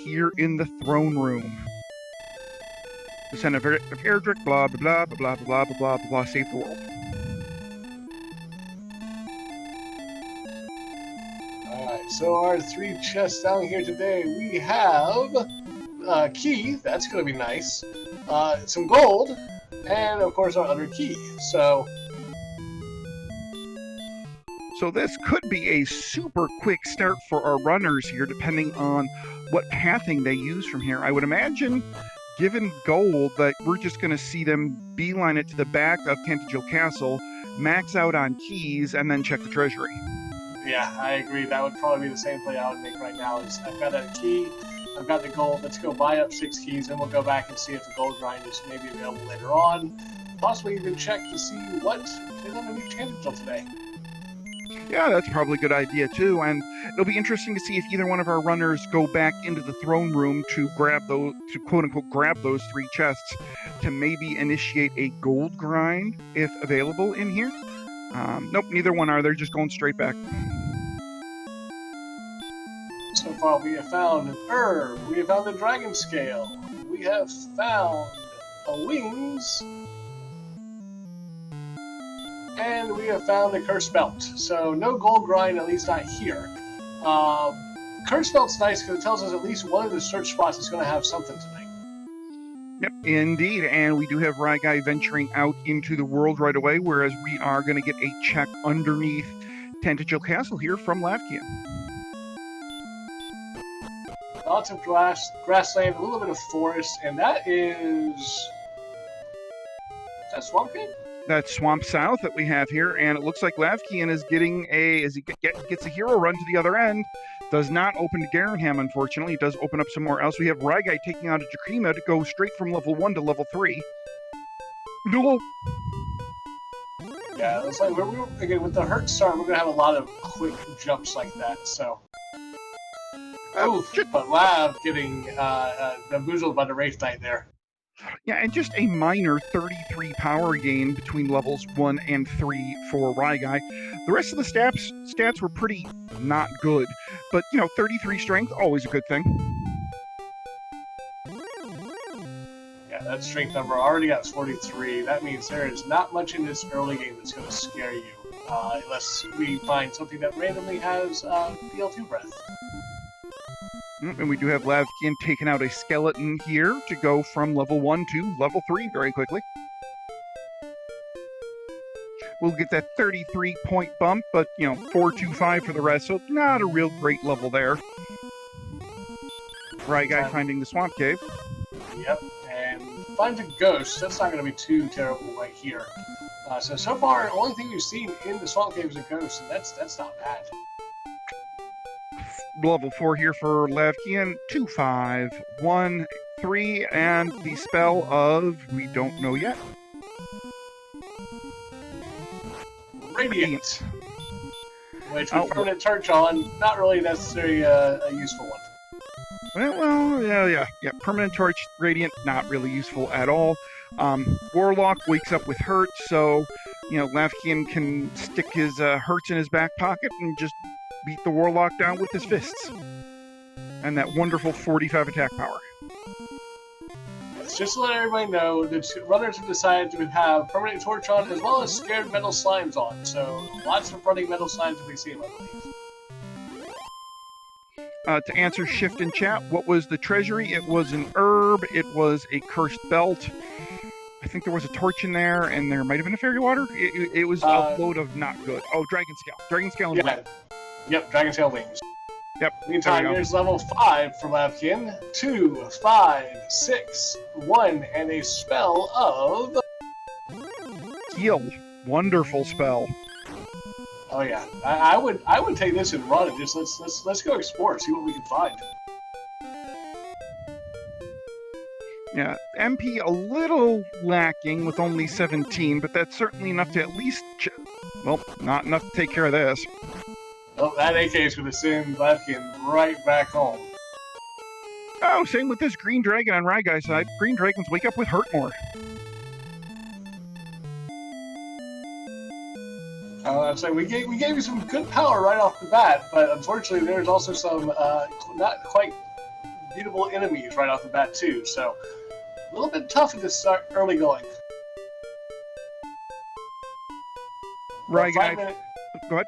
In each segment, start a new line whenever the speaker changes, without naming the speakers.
here in the throne room. Send a Erdrick, blah, blah, blah, blah, blah, blah, blah, blah, blah, save the world.
Alright, so our 3 chests down here today, we have key, that's going to be nice, some gold, and of course our other key. So
this could be a super quick start for our runners here, depending on what pathing they use from here. I would imagine, given gold, that we're just going to see them beeline it to the back of Tantagel Castle, max out on keys, and then check the treasury.
Yeah, I agree. That would probably be the same play I would make right now. Is I've got a key, I've got the gold. Let's go buy up 6 keys, and we'll go back and see if the gold grind is maybe available later on. Possibly even check to see what is underneath Tantagel today.
Yeah, that's probably a good idea too, and it'll be interesting to see if either one of our runners go back into the throne room to grab those, to quote-unquote grab those 3 chests, to maybe initiate a gold grind if available in here. Nope, neither one are. They're just going straight back.
So far we have found an herb, we have found a dragon scale, we have found a wings, and we have found a cursed belt. So no gold grind, at least not here. Cursed belt's nice because it tells us at least one of the search spots is going to have something tonight.
Yep, indeed, and we do have Ryguy venturing out into the world right away, whereas we are going to get a check underneath Tantagel Castle here from Lavkian.
Lots of grassland, a little bit of forest, and that is that Swamp Cave?
That Swamp South that we have here, and it looks like Lavkian is getting as he gets a hero run to the other end. Does not open to Garenham, unfortunately. It does open up somewhere else. We have Ryguy taking out a Jakima to go straight from level 1 to level 3. No.
Yeah, it looks like again, with the hurt start, we're going to have a lot of quick jumps like that, so. But Lav getting bamboozled by the Wraith Knight there.
Yeah, and just a minor 33 power gain between levels 1 and 3 for Ryguy. The rest of the stats were pretty not good, but, 33 strength, always a good thing.
Yeah, that strength number already got 43. That means there is not much in this early game that's going to scare you, unless we find something that randomly has PL2 breath.
And we do have Lavkian taking out a skeleton here to go from level 1 to level 3 very quickly. We'll get that 33-point bump, but, 425 for the rest, so not a real great level there. Ryguy finding the Swamp Cave.
Yep, and finds a ghost. That's not going to be too terrible right here. So far, the only thing we've seen in the Swamp Cave is a ghost, and that's not bad.
Level 4 here for Lavkian, 2, 5, 1, 3, and the spell of we don't know yet.
Radiant. Which with permanent torch on, not really necessarily a useful one.
Well, yeah. Permanent torch, radiant, not really useful at all. Warlock wakes up with hurt, so Lavkian can stick his hurts in his back pocket and just beat the Warlock down with his fists. And that wonderful 45 attack power.
Yes, just to let everybody know, the runners have decided to have permanent torch on as well as scared metal slimes on. So lots of running metal slimes if we see them, I believe.
To answer Shift in chat, what was the treasury? It was an herb, it was a cursed belt. I think there was a torch in there, and there might have been a fairy water. It was a load of not good. Oh, dragon scale. Dragon scale and wings.
Yep, dragon scale wings.
Yep.
Meantime, there's level 5 for Lavkian. 2, 5, 6, 1, and a spell of
Heal. Wonderful spell.
Oh yeah, I would take this and run it. Just let's go explore, see what we can find.
Yeah, MP a little lacking with only 17, but that's certainly enough to at least, not enough to take care of this.
Well, that AK is going to send Lavkian right back home.
Oh, same with this Green Dragon on Ryguy's side. Green Dragons wake up with hurt more.
I'd say we gave you some good power right off the bat, but unfortunately there's also some not quite beatable enemies right off the bat too. So a little bit tough at this start early going.
Right, guy. Go ahead.
I was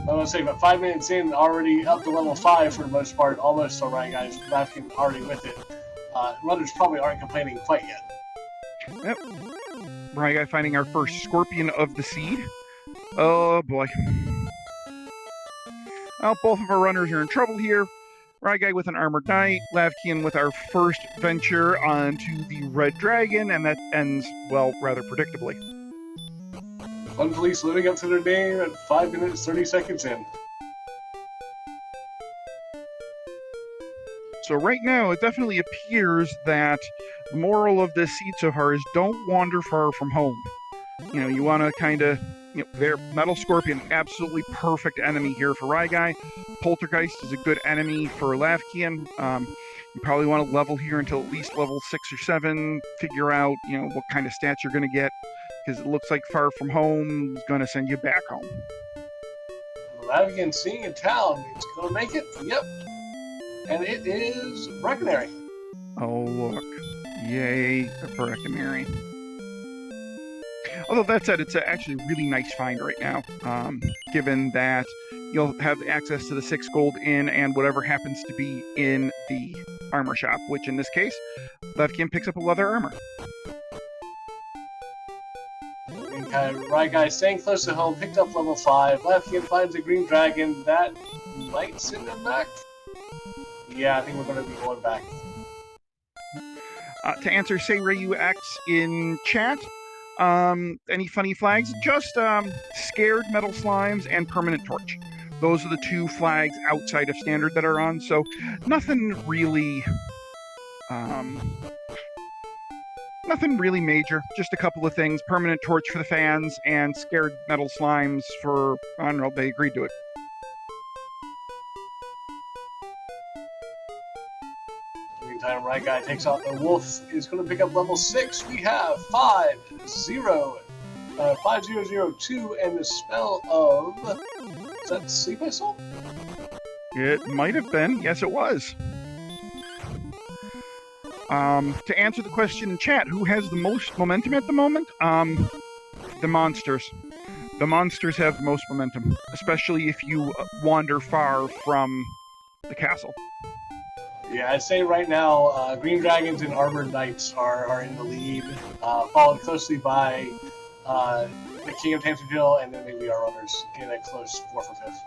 going to say, but 5 minutes in, already up to level 5 for the most part, almost alright, guys. lavkian already with it. Runners probably aren't complaining quite yet.
Yep. Right, guy finding our first scorpion of the seed. Oh boy. Well, both of our runners are in trouble here. Ryguy with an armored knight, lavkian with our first venture onto the red dragon, and that ends, well, rather predictably.
One police living up to their name at 5 minutes 30 seconds in.
So right now, it definitely appears that the moral of this seed so far is don't wander far from home. You know, you want to kind of, you know, their Metal Scorpion, absolutely perfect enemy here for Ryguy. Poltergeist is a good enemy for lavkian. You probably want to level here until at least level 6 or 7, figure out, you know, what kind of stats you're going to get, because it looks like Far From Home is going to send you back home.
lavkian seeing a town, it's going to make it, yep. And it is Breckenary.
Oh, look. Yay, a Breckenary. Although that said, it's actually a really nice find right now, given that you'll have access to the 6 gold in and whatever happens to be in the armor shop, which in this case, lavkian picks up a leather armor.
Ryguy staying close to home, picked up level 5. lavkian finds a green dragon. That might send him back. Yeah, I think we're going to be going back.
To answer Say Rayu X in chat, any funny flags? Just scared metal slimes and permanent torch. Those are the 2 flags outside of standard that are on, so nothing really major. Just a couple of things. Permanent torch for the fans and scared metal slimes for, I don't know, they agreed to it.
Meantime, Ryguy takes out the wolf, is going to pick up level 6. We have 5002 and the spell of... Is that Sleep Whistle?
It might have been. Yes, it was. To answer the question in chat, who has the most momentum at the moment? The monsters. The monsters have the most momentum, especially if you wander far from the castle.
Yeah, I'd say right now, Green Dragons and Armored Knights are in the lead, followed closely by the King of Tangerville, and then maybe our runners getting that close 4th or 5th.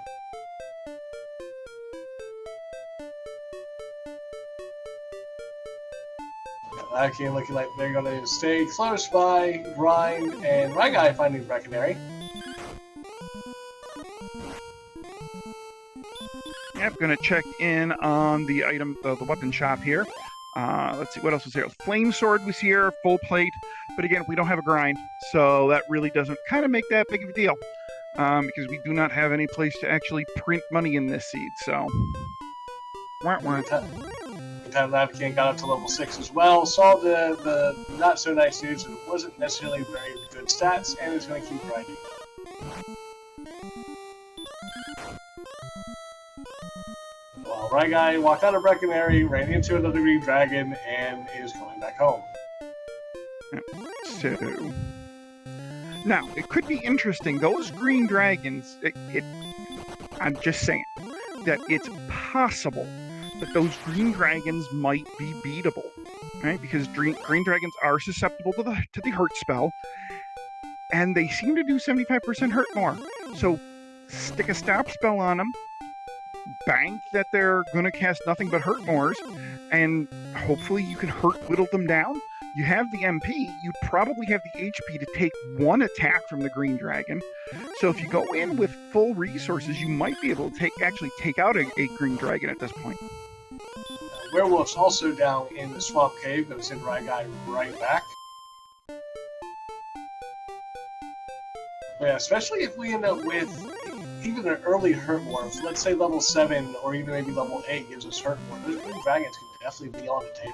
lavkian looking like they're going to stay close by Grind and Ryguy finding Breckenary.
Yep, gonna check in on the item, the weapon shop here. Let's see, what else was here? Flame sword was here, full plate. But again, we don't have a grind, so that really doesn't kind of make that big of a deal. Because we do not have any place to actually print money in this seed, so...
lavkian got up to level 6 as well, saw the not so nice news, it wasn't necessarily very good stats, and is going to keep grinding. Well, Ryguy walked out of Breckenary, ran into another green dragon, and is going back home.
So... Now, it could be interesting, those green dragons, I'm just saying, that it's possible that those green dragons might be beatable, right? Because green dragons are susceptible to the hurt spell, and they seem to do 75% hurt more. So stick a stop spell on them, bank that they're going to cast nothing but hurt mores, and hopefully you can whittle them down. You have the MP, you probably have the HP to take 1 attack from the green dragon. So if you go in with full resources, you might be able to actually take out a green dragon at this point.
Werewolf's also down in the swamp cave, going to send Ryguy right back. Yeah, especially if we end up with even an early hurt morph, let's say level 7 or even maybe level 8 gives us hurt morph, those green dragons can definitely be on the table.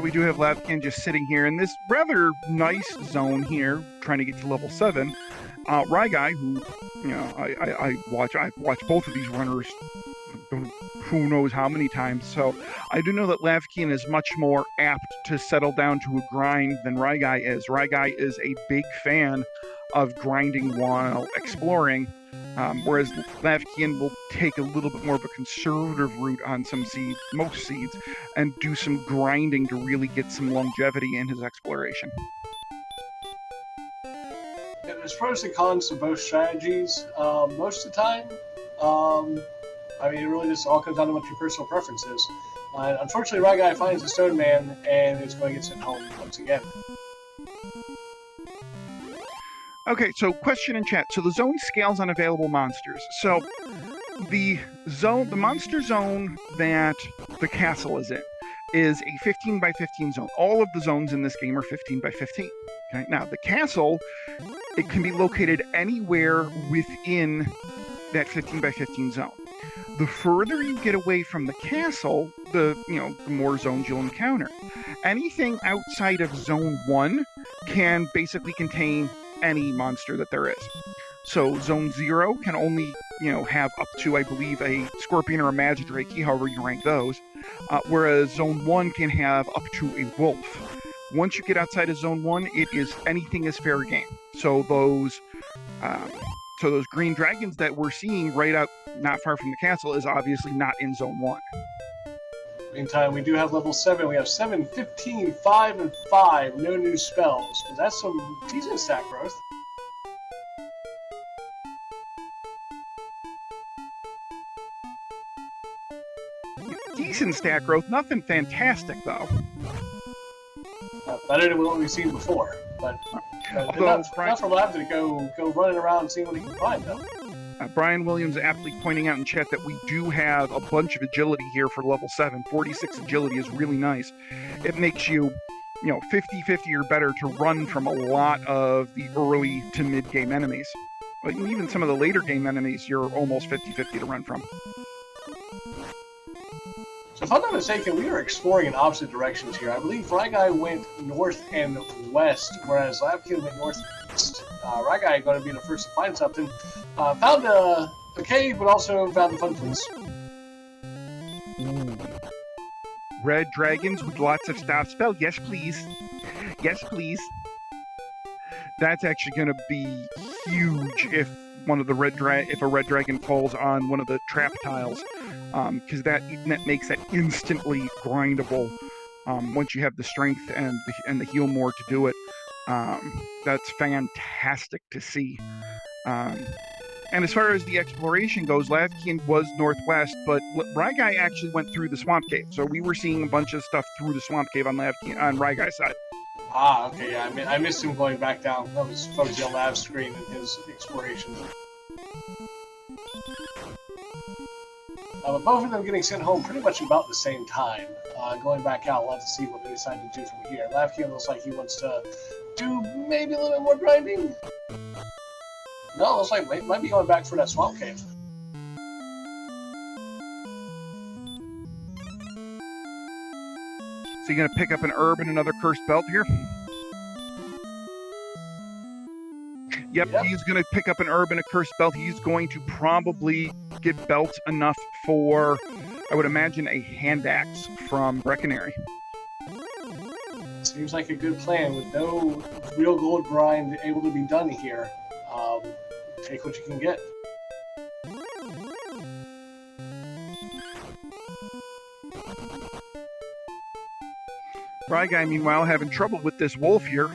So we do have lavkian just sitting here in this rather nice zone here, trying to get to level 7. Ryguy, who, you know, I've watched both of these runners who knows how many times, so I do know that lavkian is much more apt to settle down to a grind than Ryguy is. Ryguy is a big fan of grinding while exploring, whereas lavkian will take a little bit more of a conservative route on some seeds, most seeds, and do some grinding to really get some longevity in his exploration.
Yeah, there's pros and cons to both strategies. Most of the time, I mean, it really just all comes down to what your personal preference is. Unfortunately, Ryguy finds the Stone Man and is going to get sent home once again.
Okay, so question in chat. So the zone scales on available monsters. So the monster zone that the castle is in is a 15 by 15 zone. All of the zones in this game are 15 by 15. Okay? Now, the castle, it can be located anywhere within that 15 by 15 zone. The further you get away from the castle, the more zones you'll encounter. Anything outside of zone 1 can basically contain any monster that there is. So zone 0 can only, have up to, I believe, a scorpion or a magidrake, however you rank those, whereas zone 1 can have up to a wolf. Once you get outside of zone 1, anything is fair game. So those green dragons that we're seeing right out not far from the castle is obviously not in zone 1.
Meantime, we do have level 7. We have 7, 15, 5, and 5. No new spells. But that's some decent stat growth.
Decent stat growth. Nothing fantastic, though.
Better than what we've seen before. But enough for Lav to go running around and see what he can find, though.
Brian Williams aptly pointing out in chat that we do have a bunch of agility here for level 7. 46 agility is really nice. It makes you, 50-50 or better to run from a lot of the early to mid-game enemies. But even some of the later game enemies, you're almost 50-50 to run from.
So if I'm not mistaken, we are exploring in opposite directions here. I believe Ryguy went north and west, whereas lavkian went north and east. Ryguy going to be the first to find something. Found a cave, but also found the fun place.
Red dragons with lots of stop spell. Yes, please. Yes, please. That's actually going to be huge if a red dragon falls on one of the trap tiles, because that makes that instantly grindable. Once you have the strength and the heal more to do it, that's fantastic to see. And as far as the exploration goes, lavkian was northwest, but Ryguy actually went through the swamp cave. So we were seeing a bunch of stuff through the swamp cave on Ryguy's side.
Ah, okay, yeah. I missed him going back down. I was focusing on Lav's screen and his exploration. But both of them getting sent home pretty much about the same time. Going back out, we'll have to see what they decide to do from here. Lavkian looks like he wants to do maybe a little bit more grinding. No, looks like he might be going back for that swamp cave.
So you going to pick up an herb and another cursed belt here? Yep, he's going to pick up an herb and a cursed belt. He's going to probably get belts enough for, I would imagine, a hand axe from Breckenary.
Seems like a good plan with no real gold grind able to be done here. Take what you can get.
Ryguy, meanwhile, having trouble with this wolf here.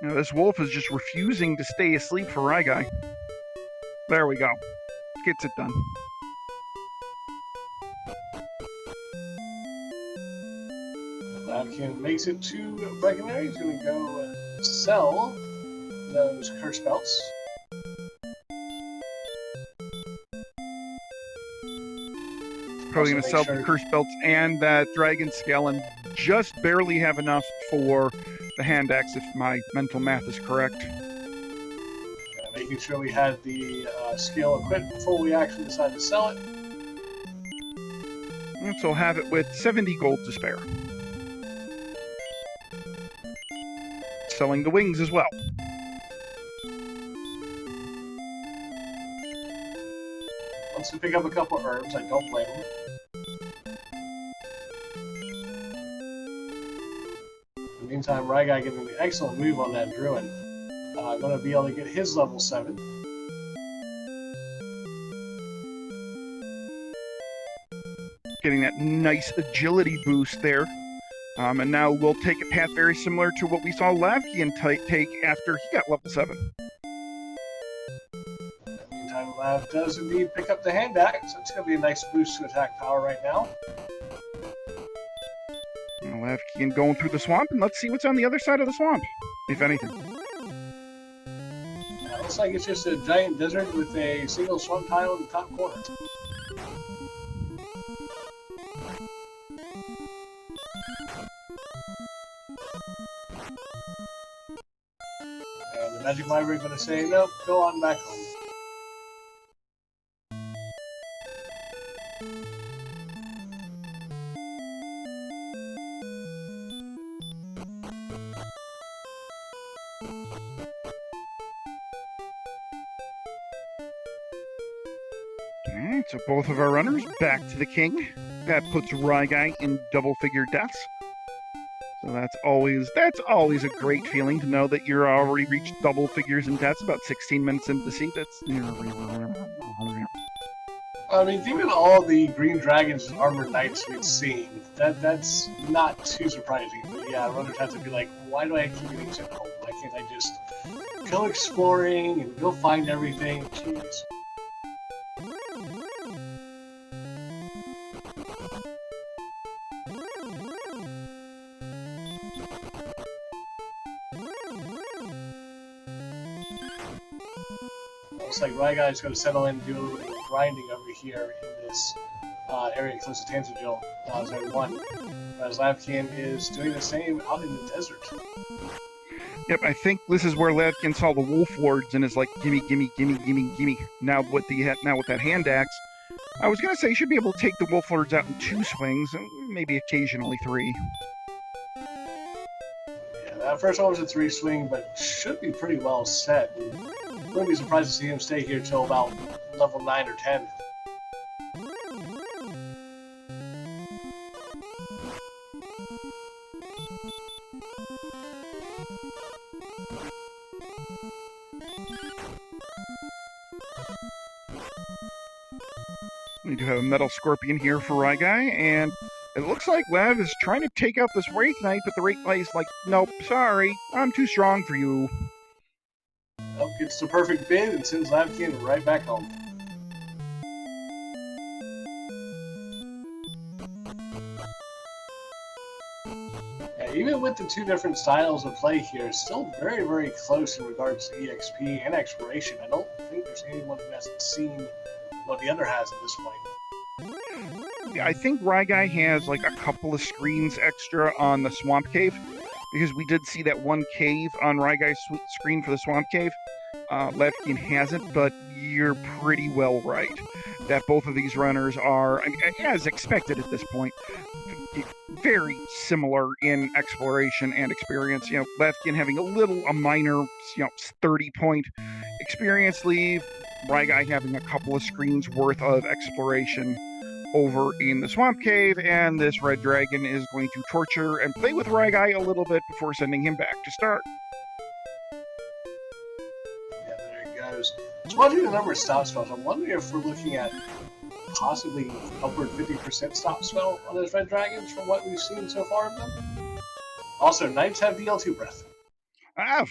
Now, this wolf is just refusing to stay asleep for Ryguy. There we go. Gets it done.
Lavkian makes it to Breckenary. He's going to go sell those curse belts.
Probably going to sell the curse belts and that dragon scale and just barely have enough for the hand axe if my mental math is correct.
Gotta making sure we had the skill equipped before we actually decided to sell it.
And so have it with 70 gold to spare. Selling the wings as well.
Once we pick up a couple herbs, I don't blame him. In the meantime, Ryguy getting an excellent move on that Druid. Going to be able to get his level 7.
Getting that nice agility boost there. And now we'll take a path very similar to what we saw lavkian take after he got level 7.
In the meantime, Lav does indeed pick up the hand axe, so it's going to be a nice boost to attack power right now.
Lavkian going through the swamp, and let's see what's on the other side of the swamp, if anything.
Looks like it's just a giant desert with a single swamp tile in the top corner. And the Magic Library is going to say, nope, go on back home.
Alright, so both of our runners back to the king. That puts Ryguy in double-figure deaths. So that's always a great feeling to know that you're already reached double figures in deaths about 16 minutes into the seat. That's
I mean, given all the Green Dragons and Armored Knights we've seen, that's not too surprising. But yeah, runners have to be like, why do I keep getting sent home? Why can't I just go exploring and go find everything? Jeez. Looks like Ryguy is going to settle in and do a little bit of grinding over here in this area close to Tanzajil, Zone 1. Whereas Lavkian is doing the same out in the desert.
Yep, I think this is where Lavkian saw the wolf lords and is like, gimme, gimme, gimme, gimme, gimme. Now with that hand axe, I was going to say you should be able to take the wolf lords out in 2 swings, and maybe occasionally 3.
Yeah, that first one was a 3 swing, but should be pretty well set. I wouldn't be surprised to see him stay here till about level 9 or 10.
We do have a metal scorpion here for Ryguy, and it looks like Lav is trying to take out this Wraith Knight, but the Wraith Knight is like, nope, sorry, I'm too strong for you.
Oh, gets the perfect bid and sends Lavkian right back home. Yeah, even with the 2 different styles of play here, it's still very, very close in regards to EXP and exploration. I don't think there's anyone who hasn't seen what the other has at this point.
Yeah, I think Ryguy has like a couple of screens extra on the Swamp Cave, because we did see that one cave on Ryguy's screen for the Swamp Cave. Lavkian hasn't, but you're pretty well right that both of these runners are, I mean, as expected at this point, very similar in exploration and experience. You know, Lavkian having a minor, 30-point experience leave, Ryguy having a couple of screens worth of exploration over in the Swamp Cave, and this red dragon is going to torture and play with Ryguy a little bit before sending him back to start.
Yeah, there he goes. Just watching the number of stop spells, I'm wondering if we're looking at possibly upward 50% stop spell on those red dragons from what we've seen so far of them. Also, knights have DL2 breath.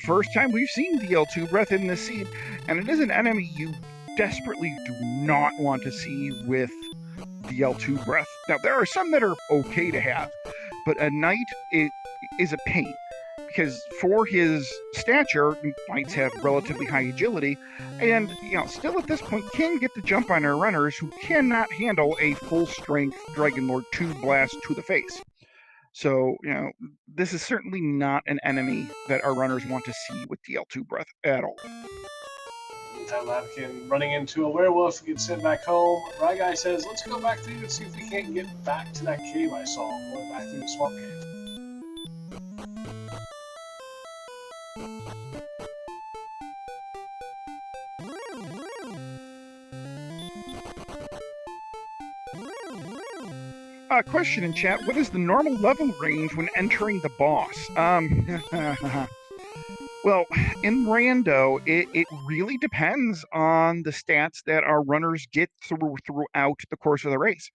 First time we've seen DL2 breath in this seed, and it is an enemy you desperately do not want to see with DL2 breath. Now, there are some that are okay to have, but a knight is a pain, because for his stature, knights have relatively high agility, and, still at this point can get the jump on our runners who cannot handle a full-strength Dragon Lord 2 blast to the face. So, this is certainly not an enemy that our runners want to see with DL2 breath at all.
Meantime, Lavkian running into a werewolf, gets sent back home. Ryguy says, let's go back through and see if we can't get back to that cave I saw. Going back through the swamp cave.
Question in chat, what is the normal level range when entering the boss? Well, in Rando, it really depends on the stats that our runners get throughout the course of the race.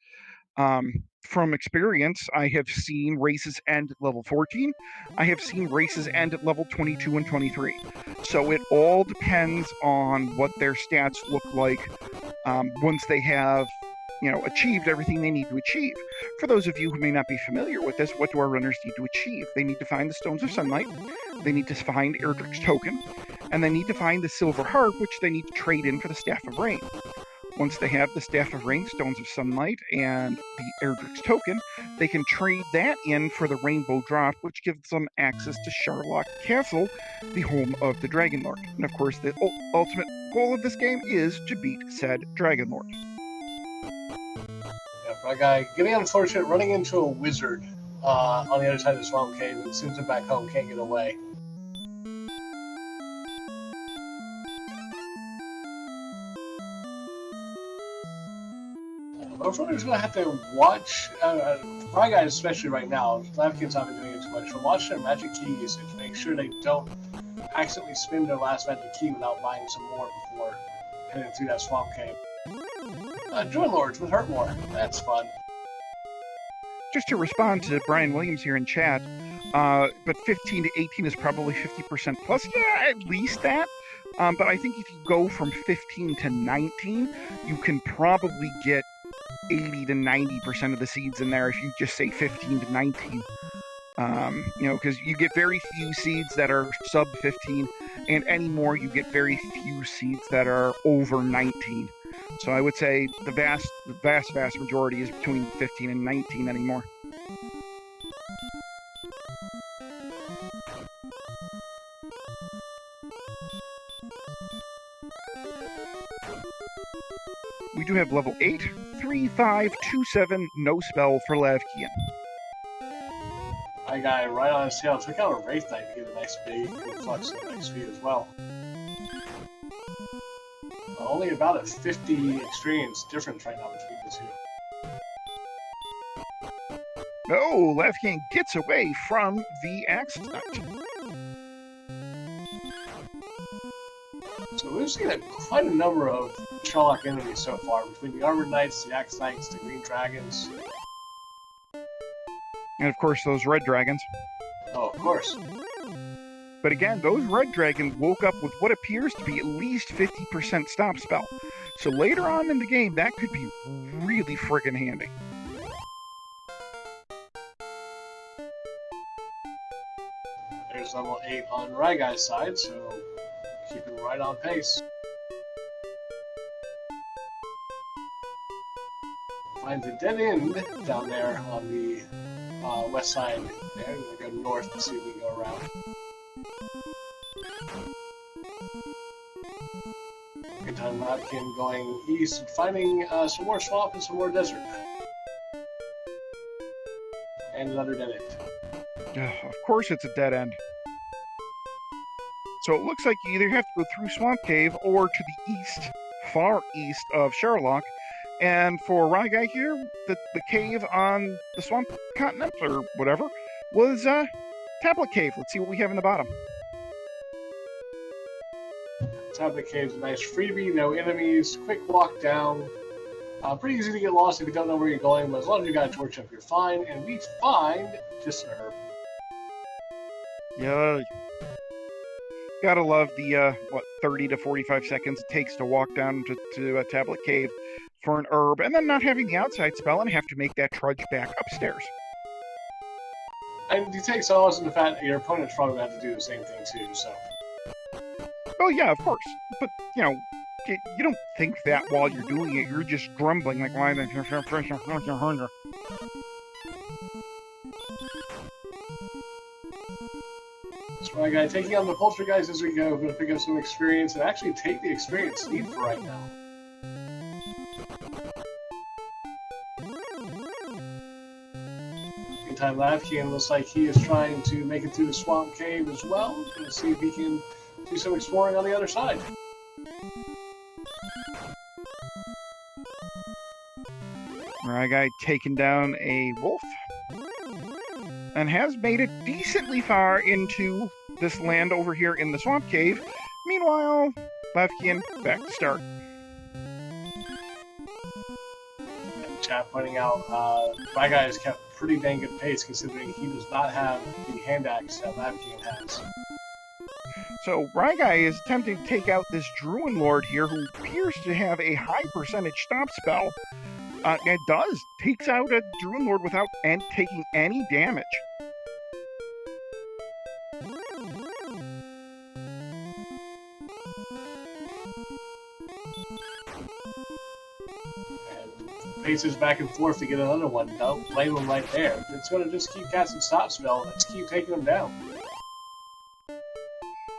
From experience, I have seen races end at level 14. I have seen races end at level 22 and 23. So it all depends on what their stats look like once they have achieved everything they need to achieve. For those of you who may not be familiar with this, what do our runners need to achieve? They need to find the Stones of Sunlight, they need to find Erdrick's Token, and they need to find the Silver Harp, which they need to trade in for the Staff of Rain. Once they have the Staff of Rain, Stones of Sunlight, and the Erdrick's Token, they can trade that in for the Rainbow Drop, which gives them access to Sharlock Castle, the home of the Dragon Lord. And of course, the ultimate goal of this game is to beat said Dragon Lord.
Ryguy getting unfortunate, running into a wizard on the other side of the swamp cave, and sends him back home, can't get away. Most runners going to have to watch, Ryguy especially right now, Lavkian's not been doing it too much, so watch their magic key usage, make sure they don't accidentally spend their last magic key without buying some more before heading through that swamp cave. Join Lords with Hurt More. That's fun.
Just to respond to Brian Williams here in chat, but 15 to 18 is probably 50% plus. Yeah, at least that. But I think if you go from 15 to 19, you can probably get 80 to 90% of the seeds in there if you just say 15 to 19. Because you get very few seeds that are sub 15, and anymore you get very few seeds that are over 19. So I would say the vast majority is between 15 and 19 anymore. We do have level 8, 3527, no spell for Lavkian.
Ryguy right on his tail. Took out a Wraith Knight to get a nice big influx of XP as well. Only about a 50 experience difference right now between the two.
No, Lavkian gets away from the Axe Knight.
So we've seen quite a number of Sharlock enemies so far, between the Armored Knights, the Axe Knights, the Green Dragons.
And of course those Red Dragons.
Oh, of course.
But again, those Red Dragons woke up with what appears to be at least 50% stop spell. So later on in the game, that could be really friggin' handy.
There's level 8 on Ryguy's side, so keeping right on pace. Finds a dead end down there on the west side there. We're going to go north to see if we can go around. Good time Lavkian going east and finding some more swamp and some more desert. And another dead end.
Of course it's a dead end. So it looks like you either have to go through Swamp Cave or to the east, far east of Sharlock. And for Ryguy here, the cave on the Swamp Continent, or whatever, was Tablet Cave. Let's see what we have in the bottom.
Tablet Cave's a nice freebie, no enemies, quick walk down. Pretty easy to get lost if you don't know where you're going, but as long as you got a torch up, you're fine. And we find just an herb.
Yeah. Gotta love the, 30 to 45 seconds it takes to walk down to a Tablet Cave for an herb, and then not having the outside spell and have to make that trudge back upstairs.
And you take solace in the fact that your opponent's probably going to have to do the same thing too, so.
Oh yeah, of course. But, you don't think that while you're doing it, you're just grumbling like, why the hunger.
So Alright, guys, taking on the poltergeist as we go. We're going to pick up some experience and actually take the experience need for right now. Meantime, lavkian looks like he is trying to make it through the swamp cave as well. Going to see if he can do some exploring on the other side.
Ryguy taking down a wolf and has made it decently far into this land over here in the swamp cave. Meanwhile, lavkian back to start.
Chat pointing out, Ryguy has kept pretty dang good pace considering he does not have the hand axe that lavkian has.
So Ryguy is attempting to take out this Druid Lord here, who appears to have a high percentage stop spell. It does. Takes out a Druid Lord without taking any damage.
And paces back and forth to get another one. Don't blame him right there. It's going to just keep casting stop spell. Let's keep taking him down.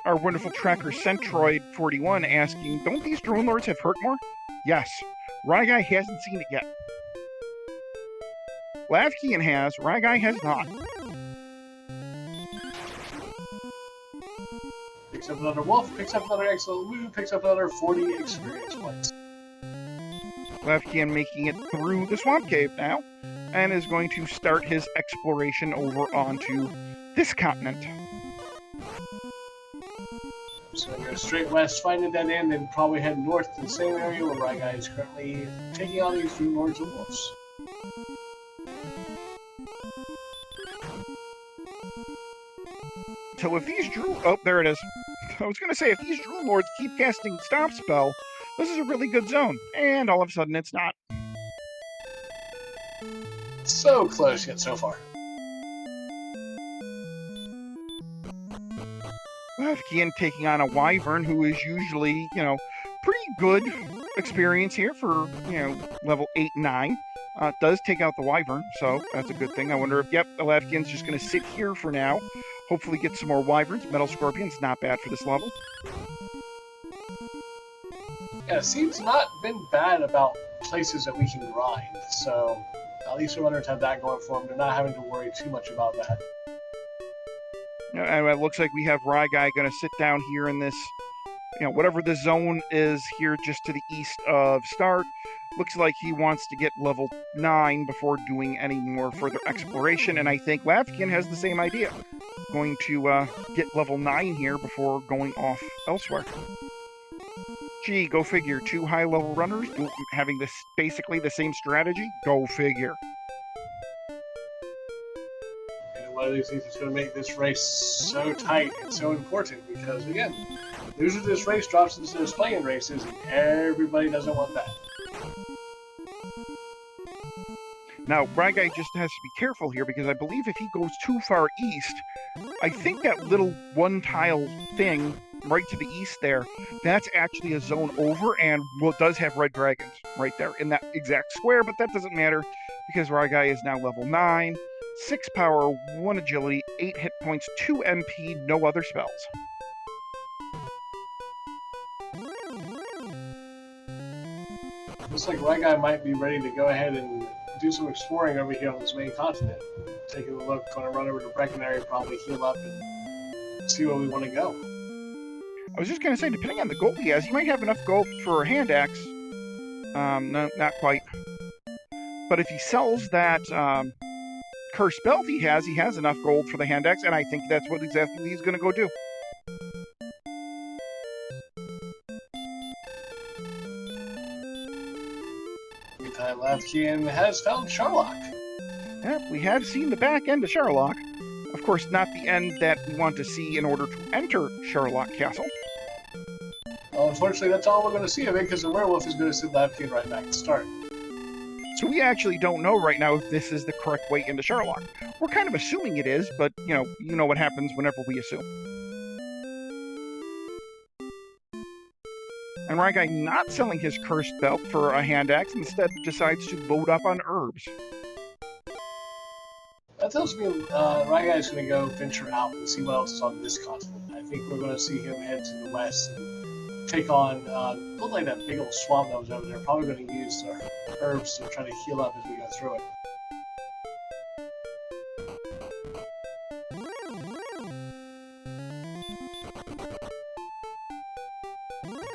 Our wonderful tracker Centroid41 asking, don't these Drone Lords have hurt more? Yes. Ryguy hasn't seen it yet. lavkian has, Ryguy has not.
Picks up another wolf, picks up another excellent loot, picks up another 40 experience points.
lavkian making it through the swamp cave now, and is going to start his exploration over onto this continent.
So go straight west, find a dead end, and probably head north to the same area where Ryguy is currently taking on these Druid Lords and wolves.
So if these oh, there it is. I was going to say, if these Druid Lords keep casting Stop Spell, this is a really good zone. And all of a sudden, it's not.
So close yet so far.
lavkian taking on a Wyvern, who is usually, pretty good experience here for, level 8 and 9. Does take out the Wyvern, so that's a good thing. I wonder if, the lavkian's just going to sit here for now. Hopefully get some more Wyverns. Metal Scorpion's not bad for this level.
Yeah, it seems not been bad about places that we can grind, so at least the runners have that going for them. They're not having to worry too much about that.
And it looks like we have Ryguy going to sit down here in this, whatever the zone is here just to the east of start. Looks like he wants to get level 9 before doing any more further exploration, and I think lavkian has the same idea. Going to get level 9 here before going off elsewhere. Gee, go figure. 2 high-level runners having this basically the same strategy? Go figure.
One of these things that's going to make this race so tight and so important because, again, losing this race drops into those playing races, and everybody doesn't want that.
Now, Ryguy just has to be careful here because I believe if he goes too far east, I think that little one-tile thing right to the east there, that's actually a zone over and does have red dragons right there in that exact square, but that doesn't matter because Ryguy is now level 9. 6 power, 1 agility, 8 hit points, 2 MP, no other spells.
Looks like Ryguy might be ready to go ahead and do some exploring over here on this main continent. Taking a look, going to run over to Breckenary, probably heal up and see where we want to go.
I was just going to say, depending on the gold he has, he might have enough gold for a hand axe. No, not quite. But if he sells that cursed belt he has enough gold for the hand axe, and I think that's what exactly he's going to go do.
Meantime, lavkian has found Sharlock.
Yep, we have seen the back end of Sharlock. Of course, not the end that we want to see in order to enter Sharlock Castle.
Well, unfortunately, that's all we're going to see of it because the werewolf is going to send lavkian right back to start.
So we actually don't know right now if this is the correct way into Sharlock. We're kind of assuming it is, but, you know what happens whenever we assume. And Ryguy not selling his cursed belt for a hand axe, instead decides to load up on herbs.
That tells me Ryguy is going to go venture out and see what else is on this continent. I think we're going to see him head to the west and take on, look like that big old swamp that was over there. Probably going to use the herbs to try to heal up as we go through it.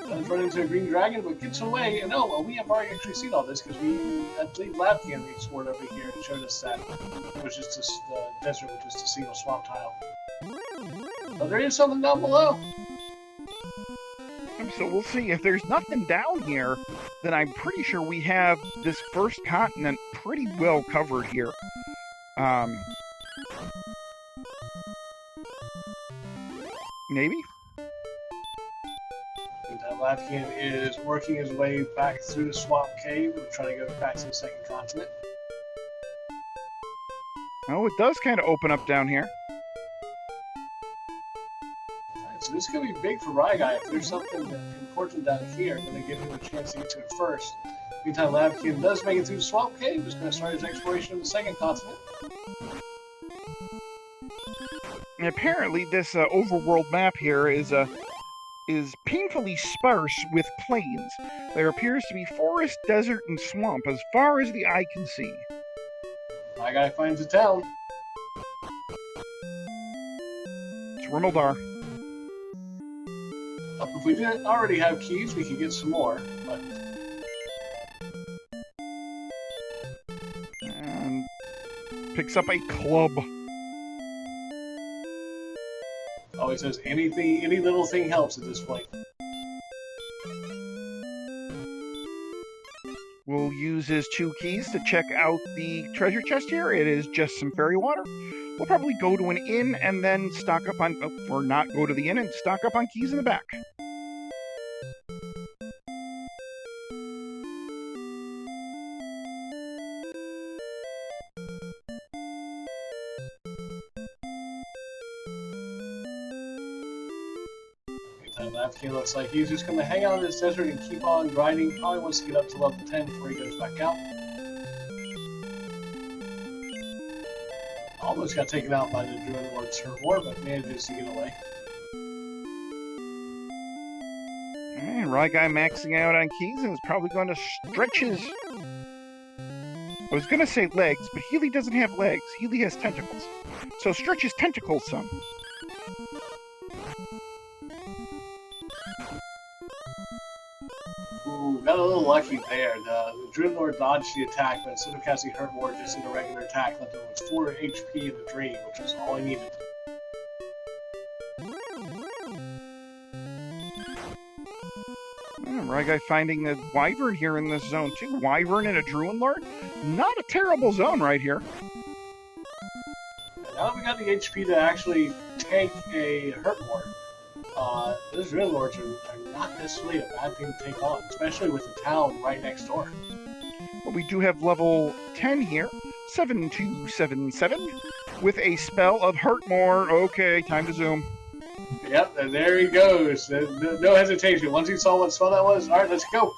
Does run into a green dragon, but gets away. And oh, well, we have already actually seen all this because I believe lavkian explored over here and showed us that it was just the desert with just a single swamp tile. But there is something down below.
So we'll see. If there's nothing down here, then I'm pretty sure we have this first continent pretty well covered here. Maybe?
Lavkian is working his way back through the swamp cave and trying to go back to the second continent.
Oh, it does kind of open up down here.
Right, so this is going to be big for Ryguy. If there's something important down here, I'm going to give him a chance to get to it first. Meantime, Lavkian does make it through the swamp cave. He's going to start his exploration of the second continent.
And apparently, this overworld map here is painfully sparse with plains. There appears to be forest, desert, and swamp as far as the eye can see.
My guy finds a town.
It's Rimmeldar.
If we didn't already have keys, we could get some more, but...
And picks up a club.
Always says anything, any little thing helps at this point.
We'll use his 2 keys to check out the treasure chest here. It is just some fairy water. We'll probably go to an inn and then stock up on, or not go to the inn and stock up on keys in the back.
Lavkian looks like he's just going to hang out in this desert and keep on grinding. Probably wants to get up to level 10 before he goes back out. Almost got taken out by the Druid Lord's Hurt War, but manages to get away.
And Ryguy maxing out on keys and is probably going to stretch his... I was going to say legs, but Healy doesn't have legs. Healy has tentacles. So stretch his tentacles some.
Ooh, got a little lucky there. The Druid Lord dodged the attack, but instead of casting Hurt Ward, just did a regular attack, left him with 4 HP in the dream, which was all he needed.
Ryguy finding a Wyvern here in this zone too. Wyvern and a Druid Lord? Not a terrible zone right here.
Now that we got the HP to actually take a Hurt Ward, those Druid Lords are not necessarily a bad thing to take on, especially with the town right next door.
But we do have level 10 here, 7277, with a spell of Hurt More. Okay, time to zoom.
Yep, and there he goes. No hesitation. Once he saw what spell that was, alright, let's go.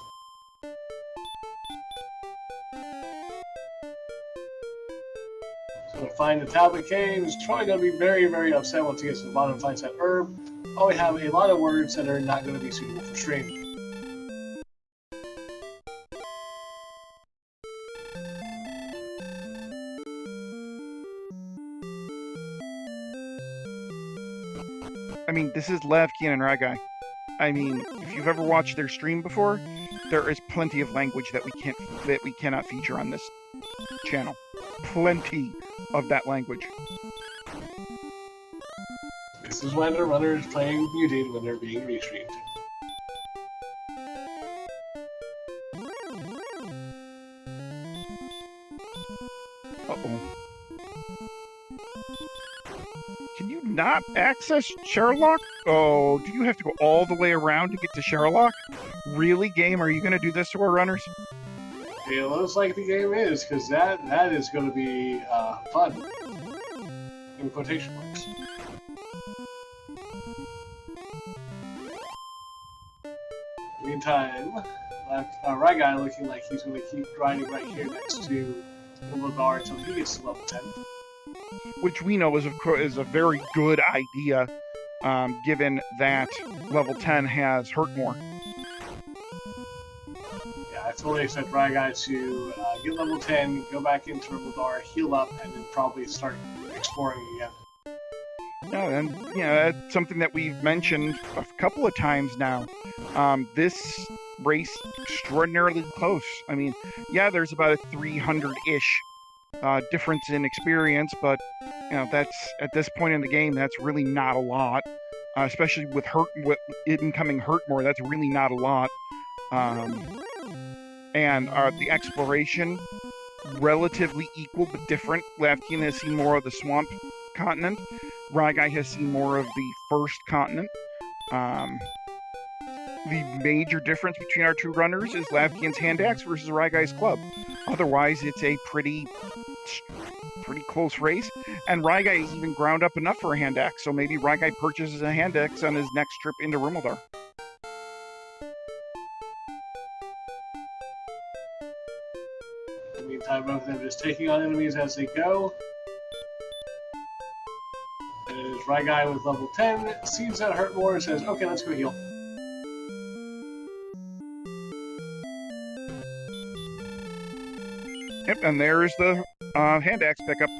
So to find the Tablet Cave, is probably going to be very, very upset once he gets to the bottom and finds that herb. Oh, we have a lot of words that are not going to be suitable for stream.
I mean, this is lavkian and Ryguy. I mean, if you've ever watched their stream before, there is plenty of language that we cannot feature on this channel. Plenty of that language.
This is when the runner is playing muted when they're being restreamed.
Uh-oh. Can you not access Sherlock? Oh, do you have to go all the way around to get to Sherlock? Really, game? Are you going to do this to our runners?
It looks like the game is, because that is going to be fun. In quotation marks. Meantime, Ryguy looking like he's going to keep grinding right here next to Rimmeldar until he gets to level 10.
which we know is, of course, is a very good idea, given that level 10 has hurt more.
Yeah, I fully expect Ryguy to get level 10, go back into Rimuldar, heal up, and then probably start exploring again.
Yeah, and that's something that we've mentioned a couple of times now. This race extraordinarily close. I mean, yeah, there's about a 300-ish difference in experience, but that's at this point in the game, that's really not a lot. Especially with incoming hurt more, that's really not a lot. And the exploration relatively equal but different. Lavkian has seen more of the swamp continent. Ryguy has seen more of the first continent. The major difference between our two runners is Lavkian's hand axe versus Ryguy's club. Otherwise, it's a pretty close race, and Ryguy is even ground up enough for a hand axe, so maybe Ryguy purchases a hand axe on his next trip into Rimuldar.
In the meantime, both of them just taking on enemies as they go. And it is Ryguy with level 10, sees that hurt more, and says, okay, let's go heal.
Yep, and there's the hand axe pickup.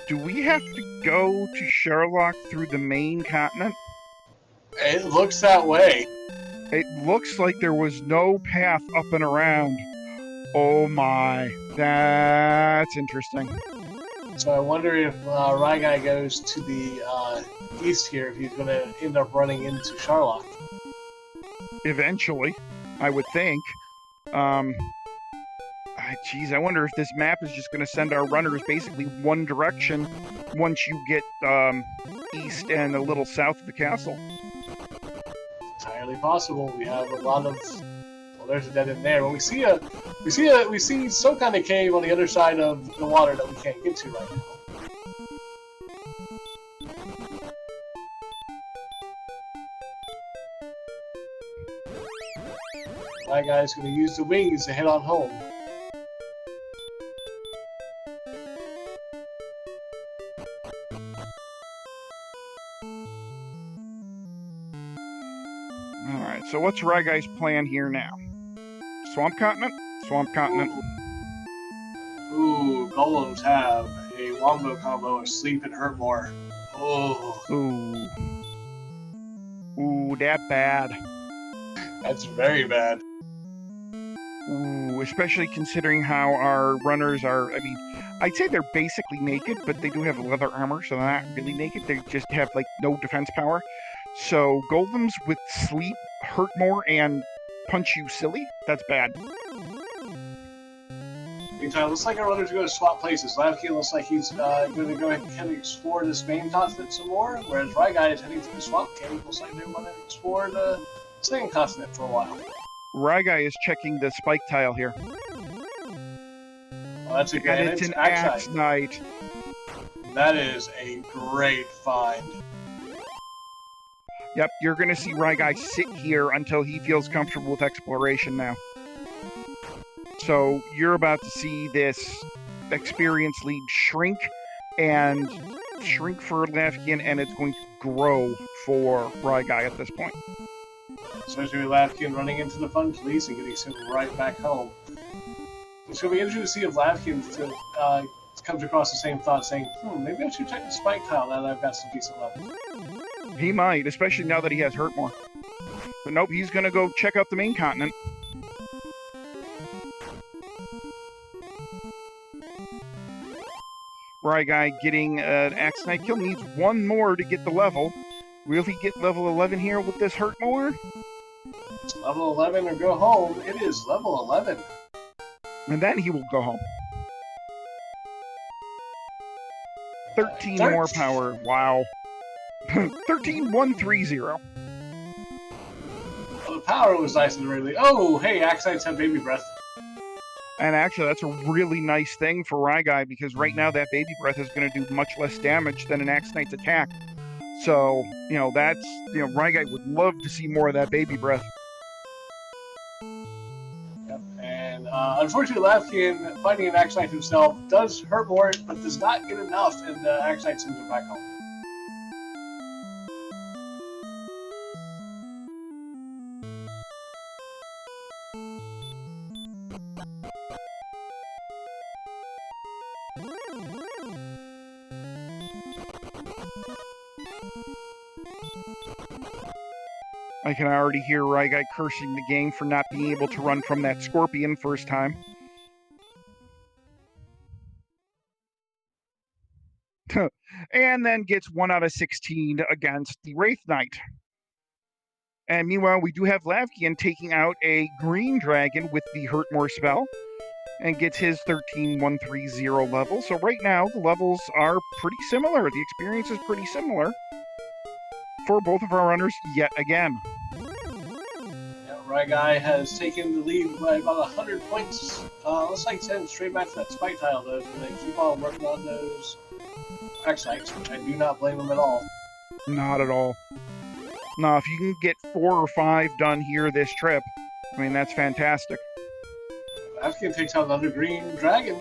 Do we have to go to Sherlock through the main continent?
It looks that way.
It looks like there was no path up and around. Oh my, that's interesting.
So I wonder if Ryguy goes to the east here, if he's going to end up running into Sherlock.
Eventually, I would think. Geez, I wonder if this map is just going to send our runners basically one direction once you get east and a little south of the castle.
Entirely possible. We have a lot of. Well, there's a dead end there, but we see some kind of cave on the other side of the water that we can't get to right now. Ryguy's going to use the wings to head on home.
Alright, so what's Ryguy's plan here now? Swamp continent? Swamp continent.
Ooh, golems have a wombo combo of sleep and hurt more. Oh.
Ooh, that bad.
That's very bad.
Ooh, especially considering how our runners are. I mean, I'd say they're basically naked, but they do have leather armor, so they're not really naked. They just have, like, no defense power. So, golems with sleep, hurt more, and punch you silly? That's bad.
Meantime, looks like our runners are going to swap places. Lavkian looks like he's going to go ahead and explore this main continent some more, whereas Ryguy is heading to the swamp cave. Looks like they want to explore the second continent for a while.
Ryguy is checking the spike tile here.
Well, that's a good.
And it's an axe knight.
That is a great find.
Yep, you're going to see Ryguy sit here until he feels comfortable with exploration now. So you're about to see this experience lead shrink and shrink for Lavkian, and it's going to grow for Ryguy at this point.
Especially with Lavkian running into the fun police and getting sent right back home. It's going to be interesting to see if Lavkian comes across the same thought, saying, maybe I should check the spike tile now that I've got some decent levels.
He might, especially now that he has hurt more. But nope, he's going to go check out the main continent. Ryguy getting an axe knight kill needs one more to get the level. Will he get level 11 here with this hurt more?
Level 11 or go home. It is level 11.
And then he will go home. 13 more power. Wow. 13,130.
Well, the power was nice and really. Oh, hey, axe knights have baby breath.
And actually, that's a really nice thing for Ryguy, because right now that baby breath is going to do much less damage than an axe knight's attack. So, that's, Ryguy would love to see more of that baby breath.
Yep. And unfortunately, lavkian finding an Axite himself does hurt more, but does not get enough, and the Axite sends him back home.
I can already hear Ryguy cursing the game for not being able to run from that scorpion first time. And then gets 1 out of 16 against the Wraith Knight. And meanwhile, we do have lavkian taking out a green dragon with the Hurt More spell and gets his 13130 level. So right now, the levels are pretty similar. The experience is pretty similar for both of our runners yet again.
Yeah, Ryguy has taken the lead by about 100 points. Let's send straight back to that spike tile, though, and they keep on working on those Axites, which I do not blame them at all.
Not at all. No, if you can get 4 or 5 done here this trip, I mean, that's fantastic.
Lavkian takes out another green dragon.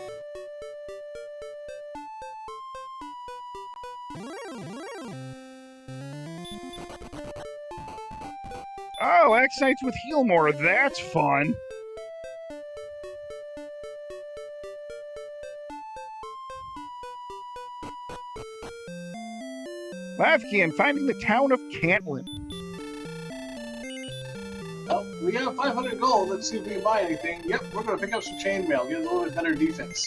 Oh, Axites with Heal More, that's fun. Lavkian finding the town of Cantlin.
Well, we have 500 gold. Let's see if we can buy anything. Yep, we're going to pick up some chainmail, get a little bit better defense.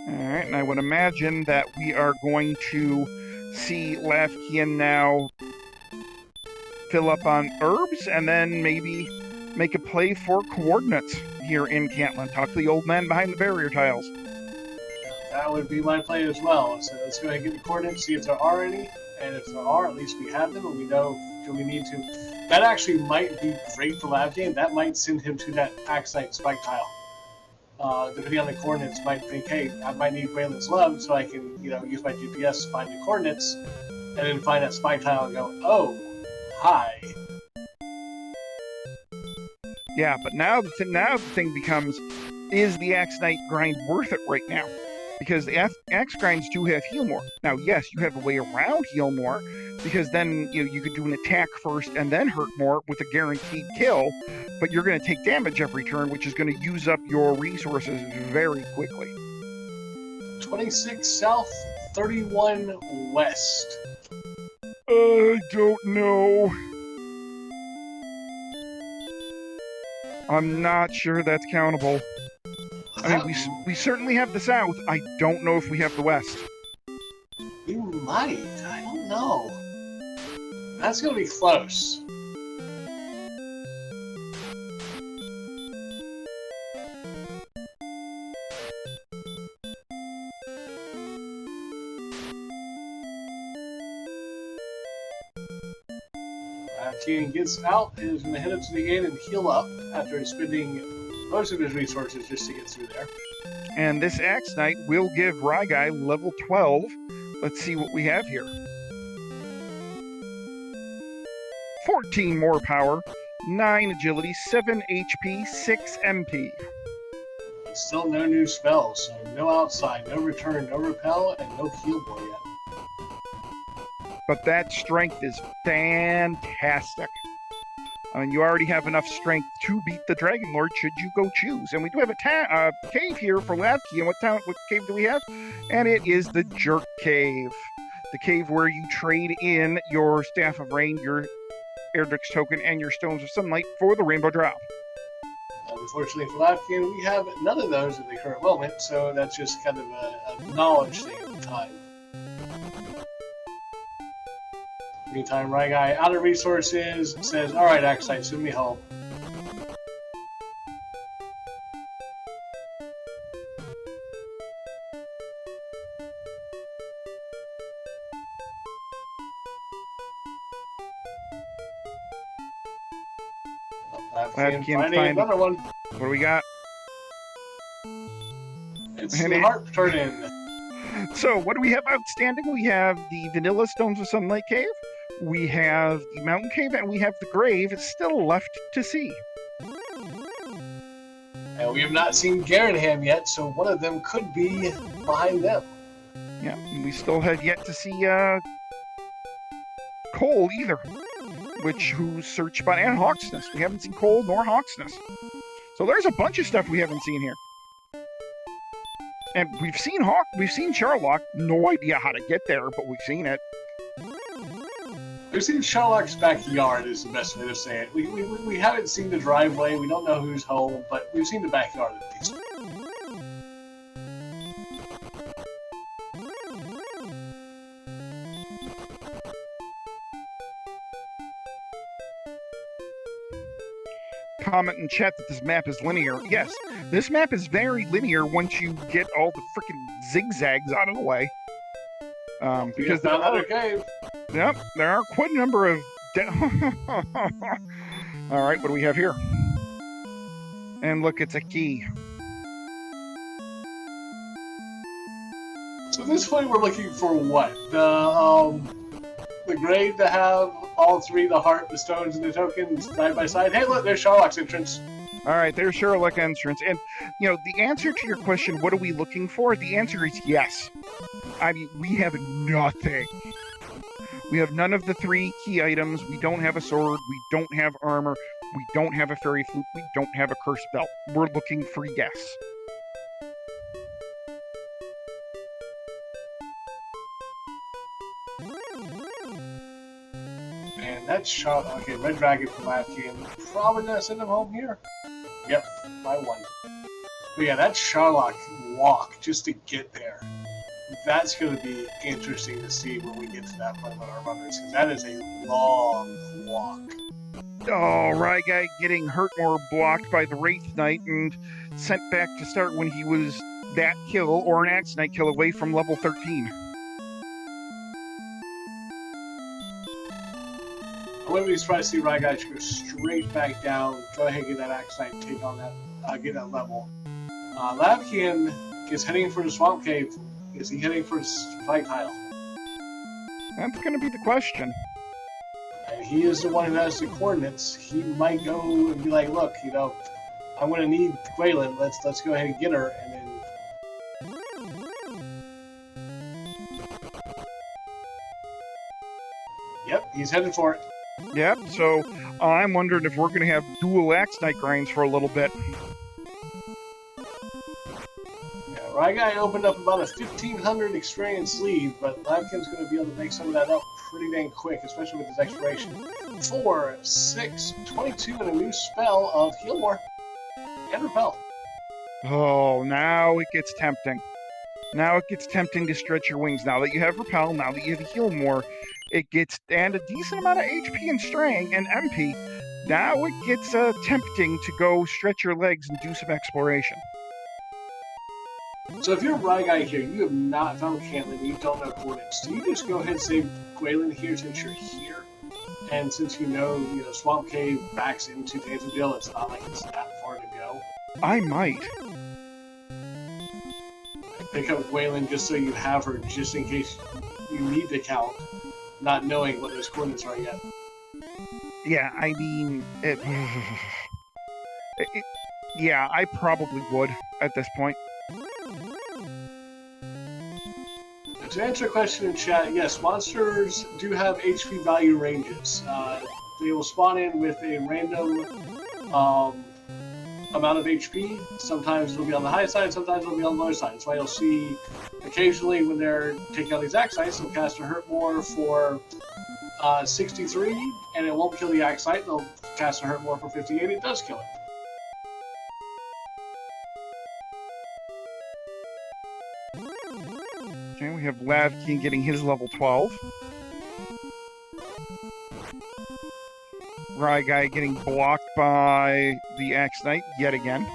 Alright, and I would imagine that we are going to see Lavkian now fill up on herbs and then maybe make a play for coordinates here in Cantlin. Talk to the old man behind the barrier tiles.
That would be my play as well. So let's go ahead and get the coordinates, see if there are any. And if there are, at least we have them, and we know do we need to. That actually might be great for lavkian. That might send him to that Axite spike tile. Depending on the coordinates, might think, hey, I might need Waylon's Love, so I can, use my GPS to find the coordinates, and then find that spike tile and go, oh, hi.
Yeah, but now the thing becomes, is the Axe Knight grind worth it right now? Because the Axe grinds do have Heal More. Now, yes, you have a way around Heal More, because then you could do an attack first and then Hurt More with a guaranteed kill, but you're going to take damage every turn, which is going to use up your resources very quickly.
26 south, 31 west.
I don't know. I'm not sure that's countable. I mean, we certainly have the south. I don't know if we have the west.
We might. I don't know. That's going to be close. King gets out, is going to head up to the inn and heal up after spending most of his resources just to get through there.
And this Axe Knight will give Ryguy level 12. Let's see what we have here. 14 more power, 9 agility, 7 HP, 6 MP.
Still no new spells, so no outside, no return, no repel, and no heal more yet.
But that strength is fantastic. I mean, you already have enough strength to beat the Dragon Lord should you go choose. And we do have a cave here for Lavkian. What cave do we have? And it is the Jerk Cave. The cave where you trade in your Staff of Rain, your Erdrick's Token, and your Stones of Sunlight for the Rainbow Drop.
Unfortunately for Lavkian, we have none of those at the current moment, so that's just kind of a knowledge thing at the time. Meantime, Ryguy, out of resources, says, alright, Axite, send me home.
Lavkian
finding another one.
What do we got?
It's the heart turn in.
So what do we have outstanding? We have the Vanilla Stones of Sunlight Cave, we have the Mountain Cave, and we have the Grave. It's still left to see.
And we have not seen Garanham yet, so one of them could be behind them.
Yeah, we still have yet to see Cole either, whose search spot, and Hawksness. We haven't seen Cole nor Hawksness. So there's a bunch of stuff we haven't seen here. And we've seen Charlock. No idea how to get there, but we've seen it.
We've seen Charlock's backyard is the best way to say it. We haven't seen the driveway. We don't know who's home, but we've seen the backyard at least.
Comment in chat that this map is linear. Yes, this map is very linear once you get all the freaking zigzags out of the way. Because there are quite a number of... All right, what do we have here? And look, it's a key.
So at this point, we're looking for what? The grave to have all three, the heart, the stones, and the tokens side by side. Hey, look, there's Charlock's entrance.
All right, there's Charlock entrance. And, the answer to your question, what are we looking for? The answer is yes. I mean, we have nothing. We have none of the 3 key items. We don't have a sword. We don't have armor. We don't have a fairy flute. We don't have a cursed belt. We're looking for yes.
Man, that's Charlock. Okay, Red Dragon from lavkian. Probably gonna send him home here. Yep, by 1. But yeah, that's Charlock walk just to get there. That's going to be interesting to see when we get to that point with our runners, because that is a long walk.
Oh, Ryguy getting hurt or blocked by the Wraith Knight and sent back to start when he was that kill or an Axe Knight kill away from level 13.
I wouldn't be surprised to see Ryguy go straight back down, go ahead and get that Axe Knight, take on that, get that level. lavkian is heading for the Swamp Cave. Is he heading for his fight tile?
That's going to be the question.
And he is the one who has the coordinates. He might go and be like, look, I'm going to need Gwaelin. Let's go ahead and get her. And then... Yep, he's headed for it.
Yep, so I'm wondering if we're going to have dual Axe Knight grinds for a little bit.
Ryguy opened up about a 1,500 experience lead, but lavkian's going to be able to make some of that up pretty dang quick, especially with his expiration. 4, 6, 22, and a new spell of Heal More and Repel.
Oh, now it gets tempting. Now it gets tempting to stretch your wings. Now that you have Repel, now that you have Heal More, it gets, and a decent amount of HP and Straying and MP, now it gets tempting to go stretch your legs and do some exploration.
So if you're a Ryguy here, you have not found Caitlyn, you don't know coordinates, do you just go ahead and say Gwaelin here since you're here? And since you know Swamp Cave backs into Danzendale, it's not like it's that far to go.
I might.
Pick up Gwaelin just so you have her, just in case you need to count, not knowing what those coordinates are yet.
Yeah, I mean, yeah, I probably would at this point.
To answer a question in chat, yes, monsters do have HP value ranges. They will spawn in with a random amount of HP. Sometimes it'll be on the high side, sometimes it'll be on the low side. That's why you'll see occasionally when they're taking out these Axe Knights, they'll cast a Hurt More for 63, and it won't kill the Axe Knight. They'll cast a Hurt More for 58, it does kill it.
Okay, we have lavkian getting his level 12. Ryguy getting blocked by the Axe Knight yet again.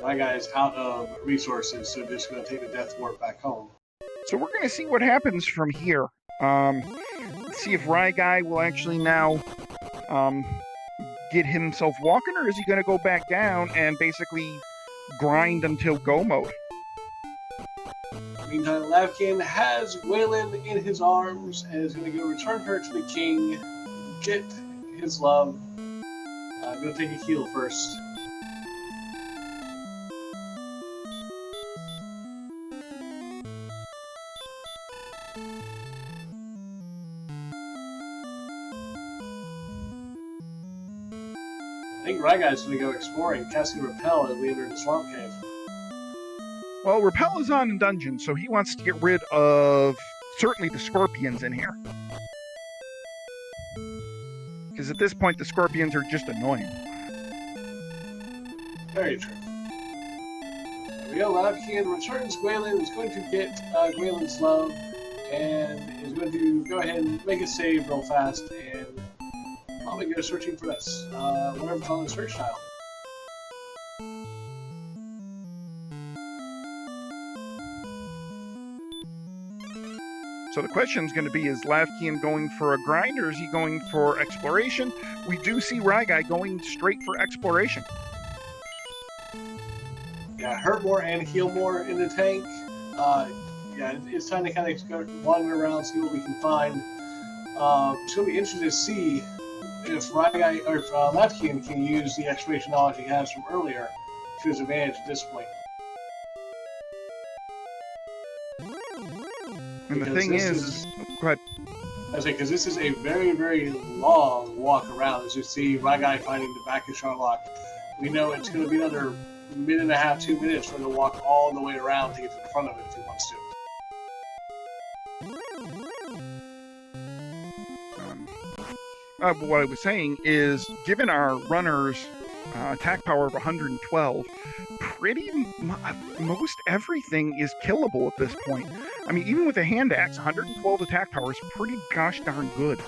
Ryguy is out of resources, so just going to take the Death Warp back home.
So we're going to see what happens from here. Let's see if Ryguy will actually now get himself walking, or is he going to go back down and basically grind until go mode?
Meantime, Lavkian has Waylon in his arms and is going to go return her to the king, get his love. I'm going to take a heal first. I think Ryguy's going to go exploring, casting Repel as we enter the swamp cave.
Well, Repel is on in dungeon, so he wants to get rid of certainly the scorpions in here. Because at this point, the scorpions are just annoying.
Very true. There we go. Lavkian returns Waylon, is going to get Waylon's love, and is going to go ahead and make a save real fast, and probably go searching for this. Whatever's on the search tile.
So the question is going to be, is Lavkian going for a grind, or is he going for exploration? We do see Ryguy going straight for exploration.
Yeah, hurt more and heal more in the tank. Yeah, it's time to kind of go wander around, see what we can find. It's going to be interesting to see if Ryguy or if Lavkian can use the exploration knowledge he has from earlier to his advantage at this point.
And the thing is, go ahead.
I say, because this is a very, very long walk around. As you see Ryguy finding the back of Charlock, we know it's going to be another minute and a half, 2 minutes for him to walk all the way around to get to the front of it if he wants to.
What I was saying is, given our runner's attack power of 112, most everything is killable at this point. I mean, even with a hand axe, 112 attack power is pretty gosh darn good.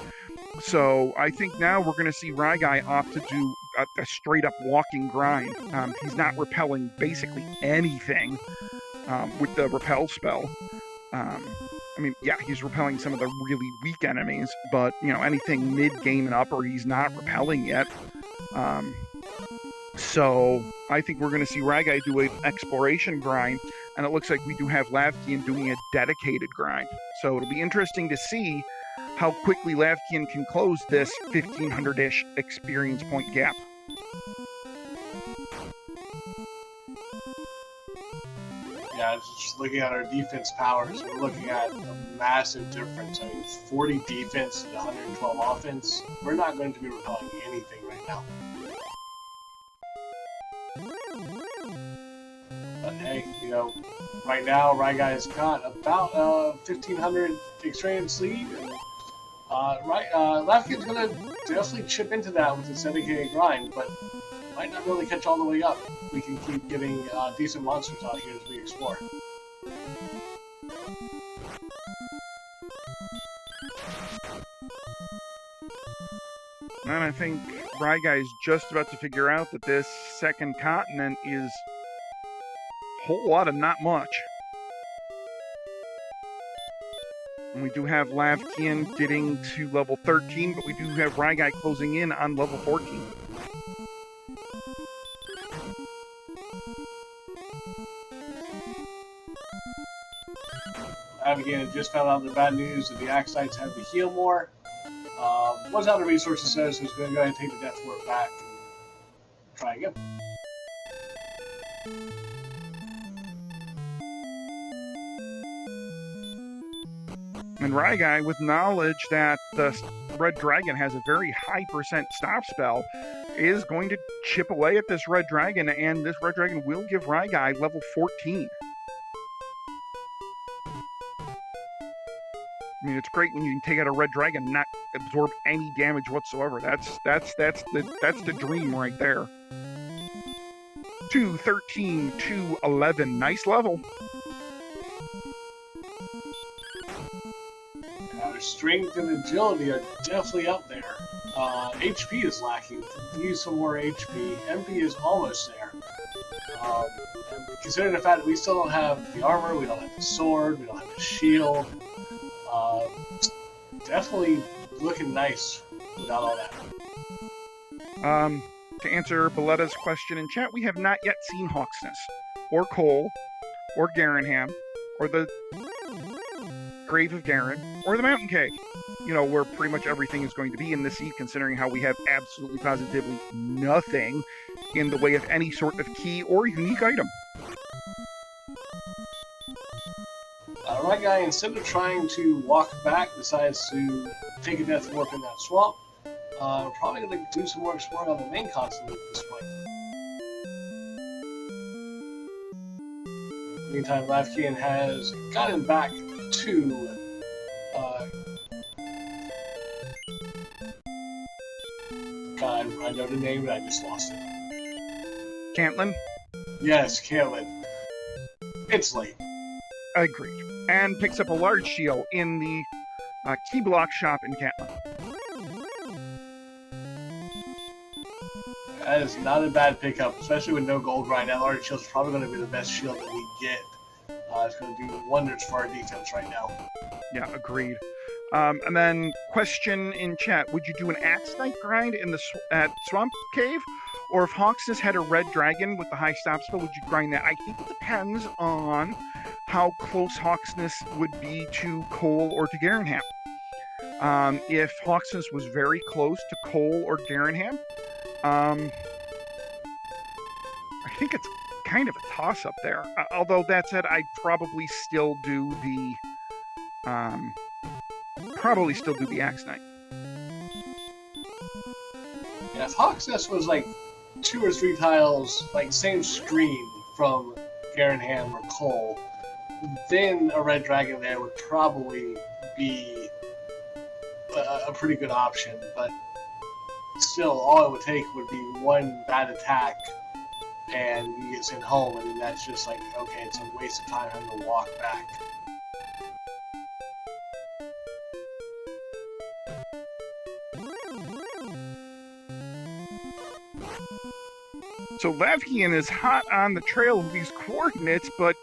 So I think now we're going to see Ryguy opt to do a straight-up walking grind. He's not repelling basically anything with the repel spell. I mean, yeah, he's repelling some of the really weak enemies, but, you know, anything mid-game and upper, he's not repelling yet. So I think we're going to see Ryguy do an exploration grind, and it looks like we do have Lavkian doing a dedicated grind. So it'll be interesting to see how quickly Lavkian can close this 1,500-ish experience point gap.
Yeah, just looking at our defense powers, we're looking at a massive difference. I mean, 40 defense to 112 offense. We're not going to be repelling anything right now. But hey, you know, right now Ryguy's got about 1,500 experience lead, and Lavkian's going to definitely chip into that with his dedicated grind, but might not really catch all the way up. We can keep getting decent monsters out here as we explore.
And I think Ryguy is just about to figure out that this second continent is a whole lot of not much. And we do have Lavkian getting to level 13, but we do have Ryguy closing in on level 14.
Again, just found out the bad news that the Axites have to heal more. What's out of resources says he's going to go ahead and take the Death Ward back and try again.
And Ryguy, with knowledge that the Red Dragon has a very high percent stop spell, is going to chip away at this Red Dragon, and this Red Dragon will give Ryguy level 14. I mean, it's great when you can take out a Red Dragon and not absorb any damage whatsoever. That's the dream right there. 213, 211, nice level.
Strength and agility are definitely up there. HP is lacking. Use some more HP. MP is almost there. And considering the fact that we still don't have the armor, we don't have the sword, we don't have the shield. Definitely looking nice without all that.
To answer Belletta's question in chat, we have not yet seen Hawksness, or Cole, or Garanham, or the Grave of Garen, or the Mountain Cave. You know, where pretty much everything is going to be in this seed, considering how we have absolutely positively nothing in the way of any sort of key or unique item.
Right guy, instead of trying to walk back, decides to take a death warp in that swamp. Probably going to do some more exploring on the main continent at this point. Meantime, lavkian has gotten back to God, I know the name, but I just lost it.
Cantlin?
Yes, Caitlin. It's late.
Agreed. And picks up a large shield in the key block shop in Cantlin.
That is not a bad pickup, especially with no gold grind. That large shield is probably going to be the best shield that we get. It's going to do wonders for our defense right now.
Yeah, agreed. And then, question in chat: would you do an Axe Knight grind in the Swamp Cave, or if Hawksness had a red dragon with the high stop spell, would you grind that? I think it depends on how close Hawksness would be to Cole or to Garanham. If Hawksness was very close to Cole or Garanham, I think it's kind of a toss-up there. Although that said, I'd probably still do the Axe Knight.
Yeah, if Hawksness was like 2 or 3 tiles, like same screen from Garanham or Cole, then a red dragon there would probably be a pretty good option. But still, all it would take would be one bad attack and he gets sent home, and then that's just like, okay, it's a waste of time having to walk back.
So lavkian is hot on the trail of these coordinates, but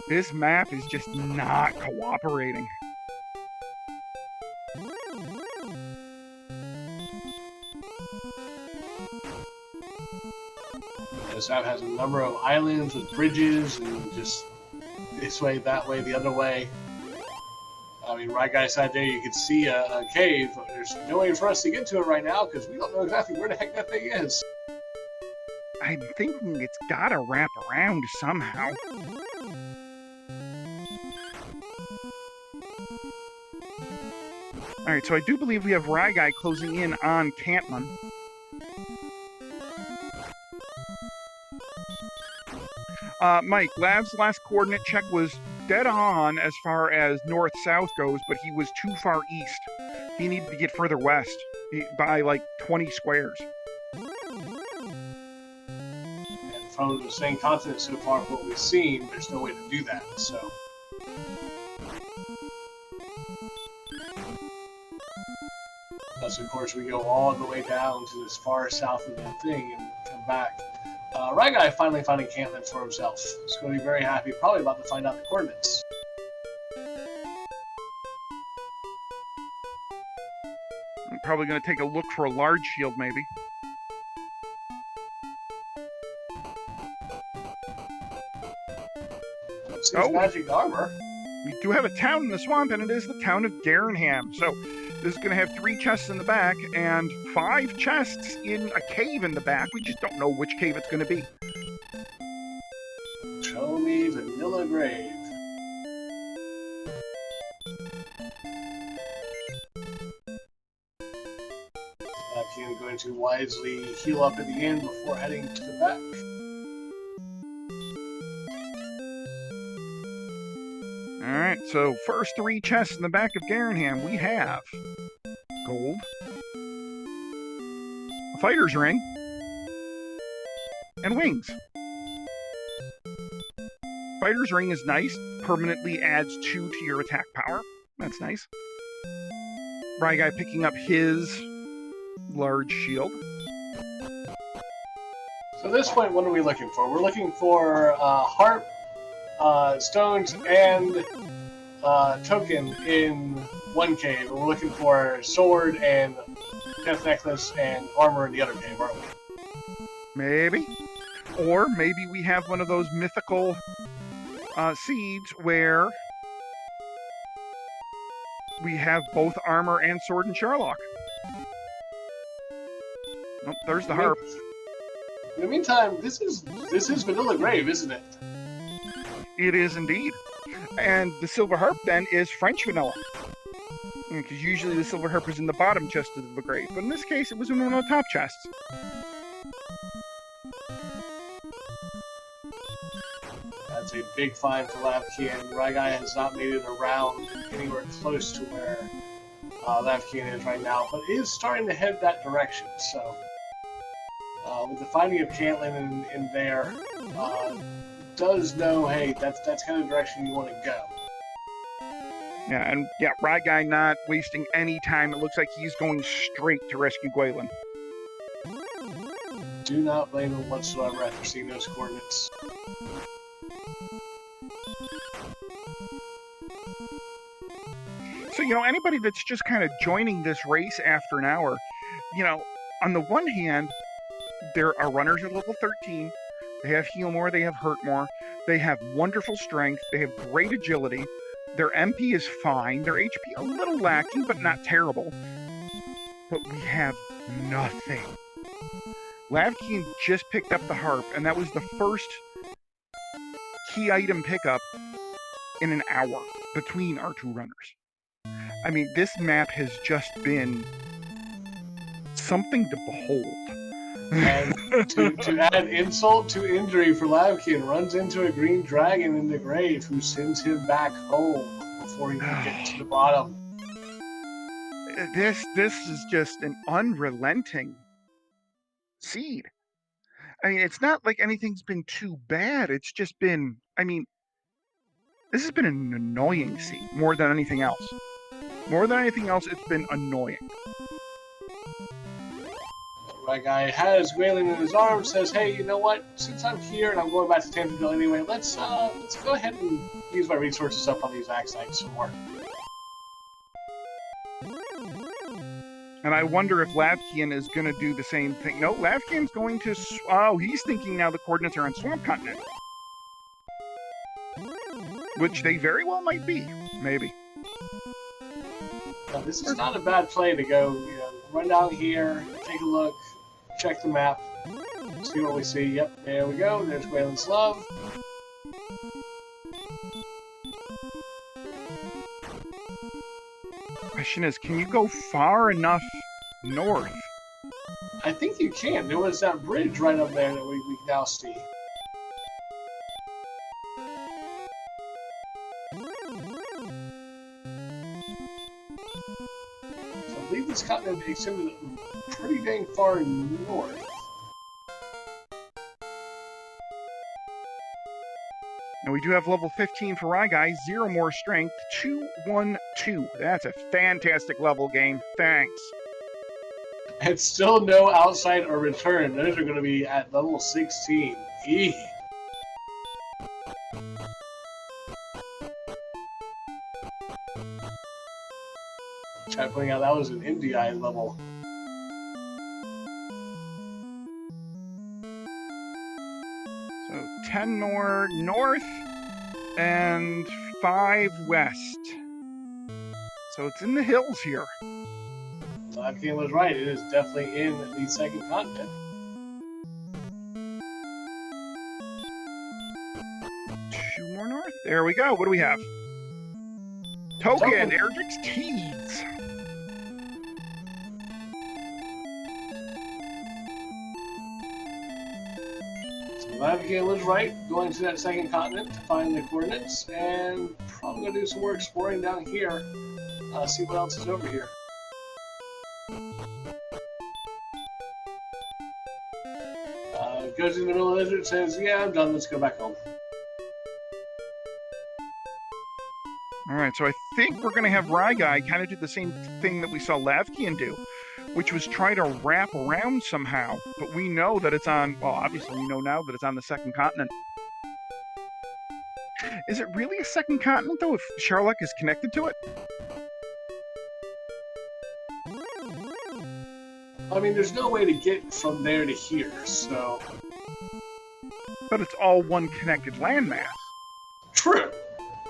this map is just not cooperating.
This map has a number of islands with bridges and just this way, that way, the other way. I mean, right guy side there, you can see a cave, but there's no way for us to get to it right now because we don't know exactly where the heck that thing is.
I'm thinking it's gotta wrap around somehow. Alright, so I do believe we have Ryguy closing in on Cantlin. Mike, Lav's last coordinate check was dead on as far as north-south goes, but he was too far east. He needed to get further west by like 20 squares.
And from the same continent so far from what we've seen, there's no way to do that, so... Plus, of course, we go all the way down to as far south of the thing and come back. Ryguy finally finding Cantlin for himself. He's going to be very happy, probably about to find out the coordinates.
I'm probably going to take a look for a large shield, maybe.
Oh, magic armor.
We do have a town in the swamp, and it is the town of Garanham. So this is going to have 3 chests in the back and 5 chests in a cave in the back. We just don't know which cave it's going to be.
Show me Vanilla Grave. I'm going to wisely heal up at the end before heading to the back.
Alright, so first 3 chests in the back of Garanham, we have gold, a fighter's ring, and wings. Fighter's ring is nice, permanently adds 2 to your attack power. That's nice. Ryguy picking up his large shield.
So at this point, what are we looking for? We're looking for harp, stones, and token in one cave. And we're looking for sword and Death Necklace and armor in the other game, aren't we?
Maybe. Or maybe we have one of those mythical seeds where we have both armor and sword and Sherlock. Oh, there's the harp.
In the meantime, this is Vanilla Grave, isn't it?
It is indeed. And the silver harp then is French vanilla. Because usually the silver harp is in the bottom chest of the grave. But in this case, it was in one of the top chests.
That's a big find for lavkian. Ryguy has not made it around anywhere close to where lavkian is right now, but is starting to head that direction. So, with the finding of Caitlin in there, does know, hey, that's kind of the direction you want to go.
Yeah, and yeah, Ryguy not wasting any time. It looks like he's going straight to rescue Gwaelin.
Do not blame him whatsoever after seeing those coordinates.
So, anybody that's just kind of joining this race after an hour, on the one hand, there are runners at level 13. They have heal more, they have hurt more, they have wonderful strength, they have great agility, their MP is fine, their HP a little lacking, but not terrible. But we have nothing. Lavkian just picked up the harp, and that was the first key item pickup in an hour between our two runners. I mean, this map has just been something to behold.
And to add insult to injury for Lavkian, runs into a green dragon in the grave who sends him back home before he can get to the bottom.
This is just an unrelenting seed. I mean, it's not like anything's been too bad. It's just been, this has been an annoying seed more than anything else. More than anything else, it's been annoying.
Ryguy has Gwaelin in his arms, says, hey, you know what? Since I'm here and I'm going back to Tangerville anyway, let's go ahead and use my resources up on these Axenites some more.
And I wonder if Lavkian is going to do the same thing. No, Lavkian's going to... Oh, he's thinking now the coordinates are on Swamp Continent. Which they very well might be. Maybe.
Now, this is not a bad play to go, run down here, take a look, check the map, see what we see. Yep, there we go. There's Gwaelin's Love.
Question is, can you go far enough north?
I think you can. There was that bridge right up there that we now see. So I believe this continent extended pretty dang far north.
And we do have level 15 for Ryguy, 0 more strength, 212. That's a fantastic level game. Thanks.
And still no outside or return. Those are going to be at level 16. Eee. Chat pointing out that was an NDI level.
So 10 more north and 5 west. So it's in the hills here.
Lavkian was right. It is definitely in the second continent.
Two more north. There we go. What do we have? Token, Erdrick's Teeds.
So Lavkian was right, going to that second continent to find the coordinates, and probably going to do some more exploring down here. See what else is over here. Goes in the middle of the desert, says, yeah, I'm done, let's go back home.
Alright, so I think we're going to have Ryguy kind of do the same thing that we saw Lavkian do, which was try to wrap around somehow. But we know that it's on, well, obviously we know now that it's on the second continent. Is it really a second continent, though, if Sherlock is connected to it?
I mean, there's no way to get from there to here, so...
But it's all one connected landmass.
True.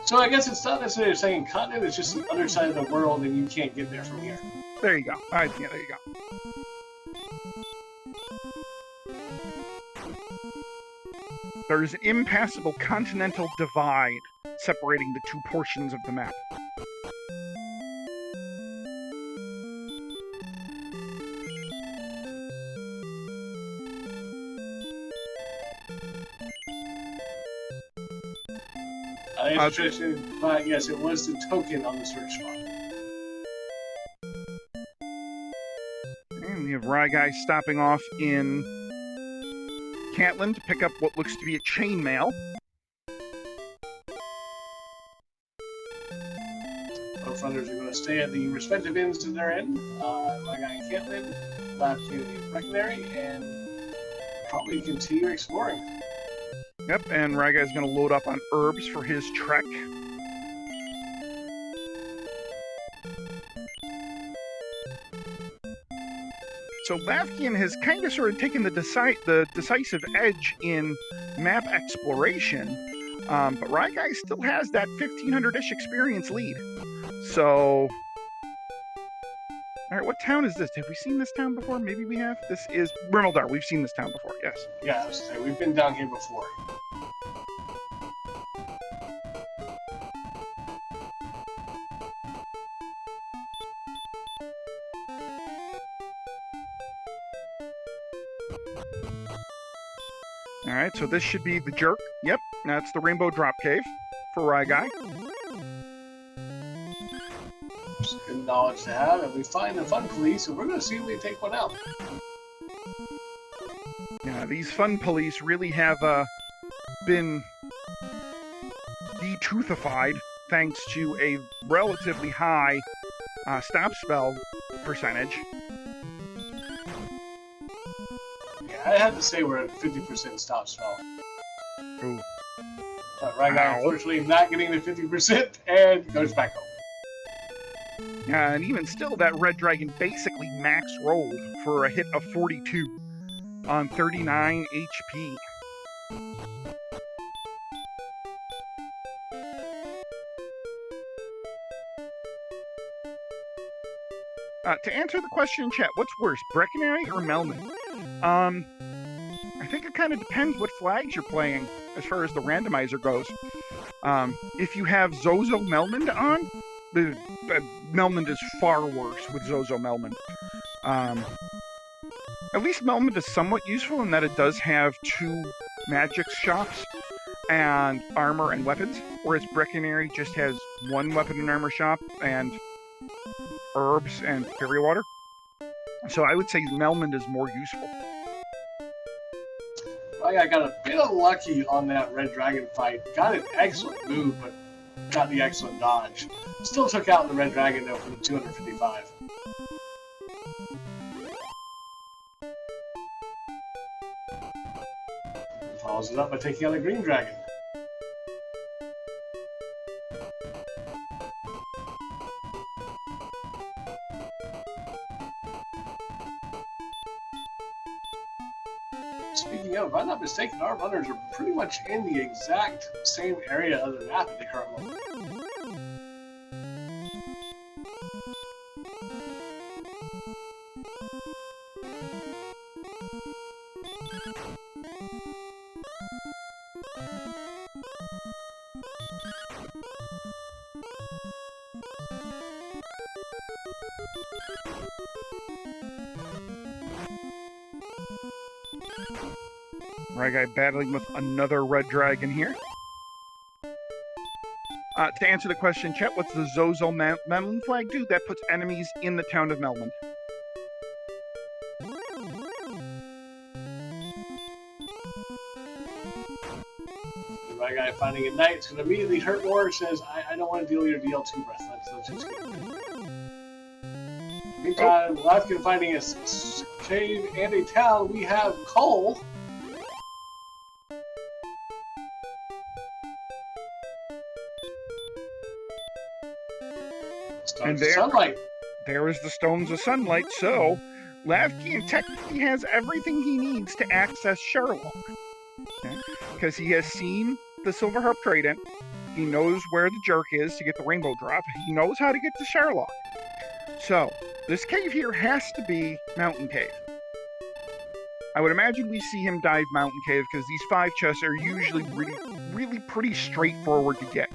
So I guess it's not necessarily the same continent, it's just the other side of the world and you can't get there from here.
There you go. All right, yeah, there you go. There's an impassable continental divide separating the two portions of the map.
Interesting, but yes, it was the token on the search spot.
And we have Ryguy stopping off in Catlin to pick up what looks to be a chainmail.
Both runners are going to stay at the respective inns to their end. Ryguy and Catlin, lavkian and Breckenary, and probably continue exploring.
Yep, and Ryguy's going to load up on herbs for his trek. So Lavkian has kind of sort of taken the decisive edge in map exploration, but Ryguy still has that 1500-ish experience lead. So, all right, what town is this? Have we seen this town before? Maybe we have. This is Rimeldar. We've seen this town before, yes.
Yeah, I was saying, we've been down here before.
Alright, so this should be the jerk. Yep, that's the Rainbow Drop Cave for Ryguy.
Good knowledge to have, and we find the fun police, and we're going to see if we can take one out.
Yeah, these fun police really have been de-toothified thanks to a relatively high stop spell percentage.
I have to say we're at 50% stop spell.
Ooh.
Ryguy unfortunately not getting the 50% and goes back home.
And even still, that Red Dragon basically max rolled for a hit of 42 on 39 HP. To answer the question in chat, what's worse, Breckenary or Melman? I think it kind of depends what flags you're playing as far as the randomizer goes. If you have Zozo Melmond on, Melmond is far worse with Zozo Melmond. At least Melmond is somewhat useful in that it does have two magic shops and armor and weapons, whereas Breckenary just has one weapon and armor shop and herbs and fairy water. So I would say Melmond is more useful.
I got a bit unlucky on that Red Dragon fight. Got an excellent move, but got the excellent dodge. Still took out the Red Dragon, though, for the 255. Follows it up by taking out the Green Dragon. Speaking of, if I'm not mistaken, our runners are pretty much in the exact same area of the map at the current moment.
Ryguy battling with another Red Dragon here. To answer the question, chat, what's the Zozo Melmond flag do? That puts enemies in the town of Melmond.
The Ryguy finding a knight, it's going to immediately hurt more. Says, I don't want to deal your DL2 breath. Let's just get it. Meantime, Lavkian finding a cave and a town. We have coal.
And
Sunlight.
there is the Stones of Sunlight, so Lavkian technically has everything he needs to access Sherlock. Okay? Because he has seen the Silver Harp Trident. He knows where the jerk is to get the rainbow drop. He knows how to get to Sherlock. So, this cave here has to be Mountain Cave. I would imagine we see him dive Mountain Cave because these 5 chests are usually really pretty straightforward to get.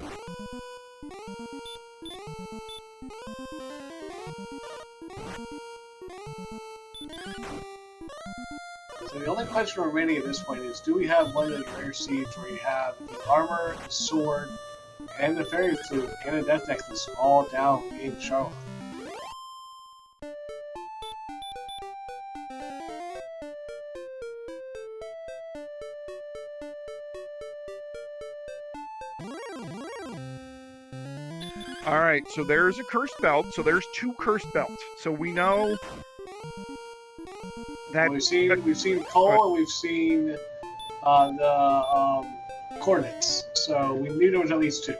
So the only question remaining at this point is, do we have one of those rare seeds where you have the armor, the sword, and the fairy flute, and a death necklace all down in Charlotte?
Alright, so there's a cursed belt. So there's 2 cursed belts. So we know that...
We've seen Cole and we've seen the coordinates. So we knew there was at least 2.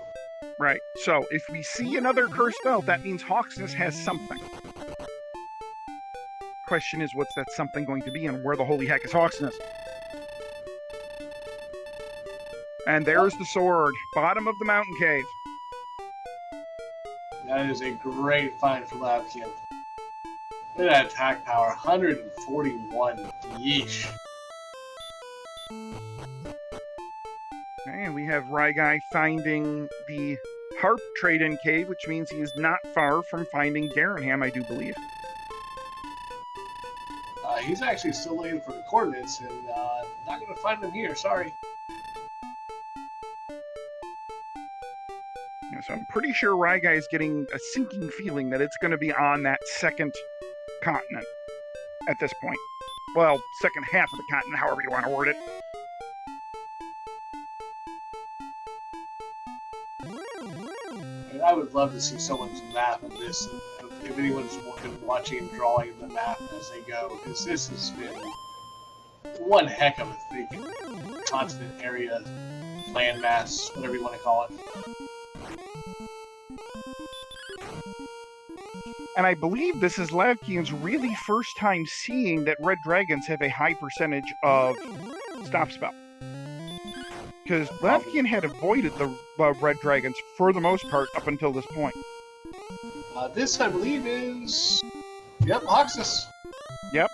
Right. So if we see another cursed belt, that means Hawksness has something. Question is, what's that something going to be, and where the holy heck is Hawksness? And there's the sword. Bottom of the mountain cave.
That is a great find for lavkian. Look at that attack power, 141. Yeesh.
And we have Ryguy finding the Harp Trade-In Cave, which means he is not far from finding Garanham, I do believe.
He's actually still looking for the coordinates, and not going to find them here, sorry.
Yeah, so I'm pretty sure Ryguy is getting a sinking feeling that it's going to be on that second continent at this point. Well, second half of the continent, however you want to word it.
I would love to see someone's map of this, and if anyone's been watching and drawing the map as they go, because this has been one heck of a freaking continent area, landmass, whatever you want to call it.
And I believe this is Lavkian's really first time seeing that red dragons have a high percentage of stop spell. Because Lavkian had avoided the red dragons for the most part up until this point.
This, I believe, is... Yep, Hoxus.
Yep.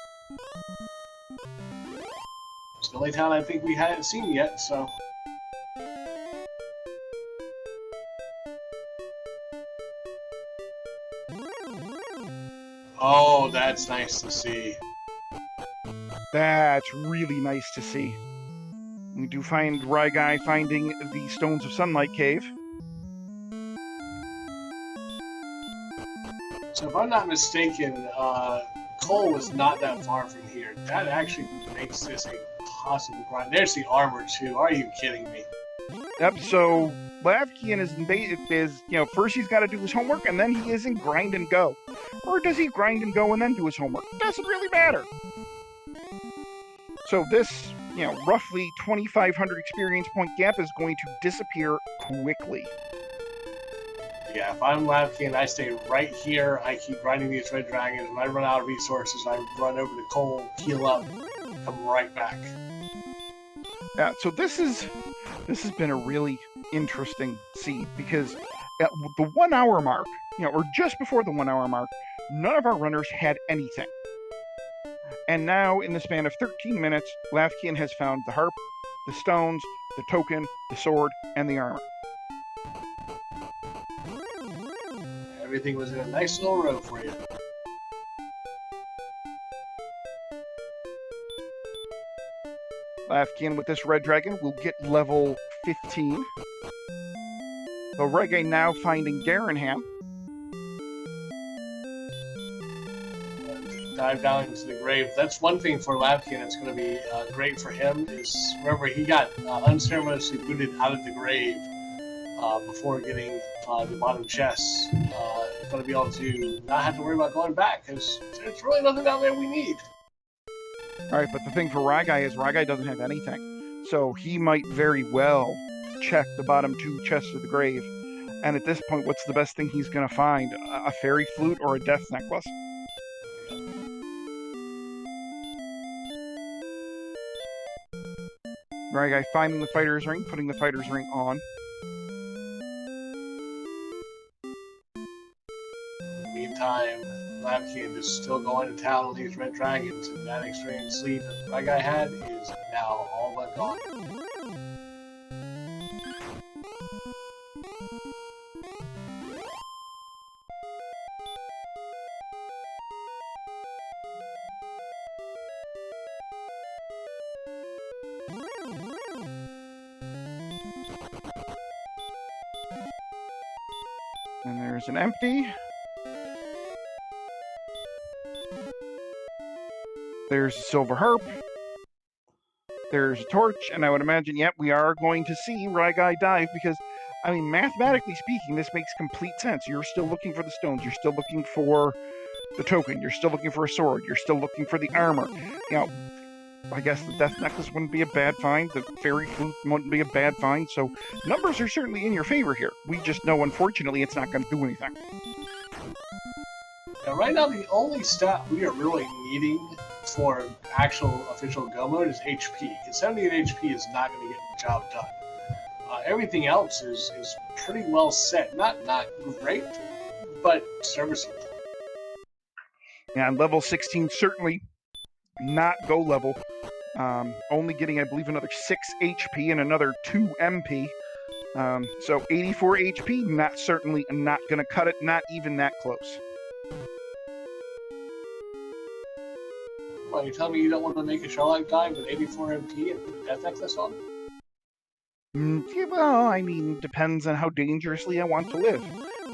It's the only town I think we hadn't seen yet, so... Oh, that's nice to see.
That's really nice to see. We do find Ryguy finding the Stones of Sunlight Cave.
So if I'm not mistaken, Cole was not that far from here. That actually makes this a possible grind. There's the armor, too. Are you kidding me?
Yep, so Lavkian is, you know, first he's got to do his homework, and then he is in grind and go. Or does he grind and go and then do his homework? Doesn't really matter. So this, you know, roughly 2,500 experience point gap is going to disappear quickly.
Yeah, if I'm Lavkian, I stay right here. I keep grinding these red dragons. When I run out of resources, I run over to Cole, heal up, come right back.
Yeah, so this has been a really interesting scene because at the 1 hour mark, you know, or just before the 1 hour mark, none of our runners had anything. And now, in the span of 13 minutes, Lavkian has found the harp, the stones, the token, the sword, and the armor.
Everything was in a nice little row for you.
Lavkian with this red dragon will get level 15. The Reggae now finding Garanham.
Dive down into the grave. That's one thing for Lavkian that's going to be great for him is, remember, he got unceremoniously booted out of the grave before getting the bottom chest. He's going to be able to not have to worry about going back because there's really nothing down there we need.
Alright, but the thing for Ryguy is Ryguy doesn't have anything. So he might very well check the bottom 2 chests of the grave. And at this point, what's the best thing he's going to find? A fairy flute or a death necklace? Ryguy finding the fighter's ring, putting the fighter's ring on.
In the meantime, lavkian is still going to town on these red dragons, and that experience lead that Ryguy had is now all but gone.
And there's an empty. There's a silver harp. There's a torch, and I would imagine, yep, we are going to see Ryguy dive because, I mean, mathematically speaking, this makes complete sense. You're still looking for the stones. You're still looking for the token. You're still looking for a sword. You're still looking for the armor. You know, I guess the death necklace wouldn't be a bad find. The fairy flute wouldn't be a bad find. So numbers are certainly in your favor here. We just know, unfortunately, it's not going to do anything.
Now, right now, the only stat we are really needing for actual official go mode is HP. Because 78 HP is not going to get the job done. Everything else is pretty well set. Not great, but serviceable.
And level 16 certainly not go level. Only getting, I believe, another 6 HP and another 2 MP. So 84 HP, not going to cut it, not even that close.
Well, you tell me you don't want to make a Sherlock dive with 84 MP and put the death necklace on?
Yeah, well, I mean, depends on how dangerously I want to live.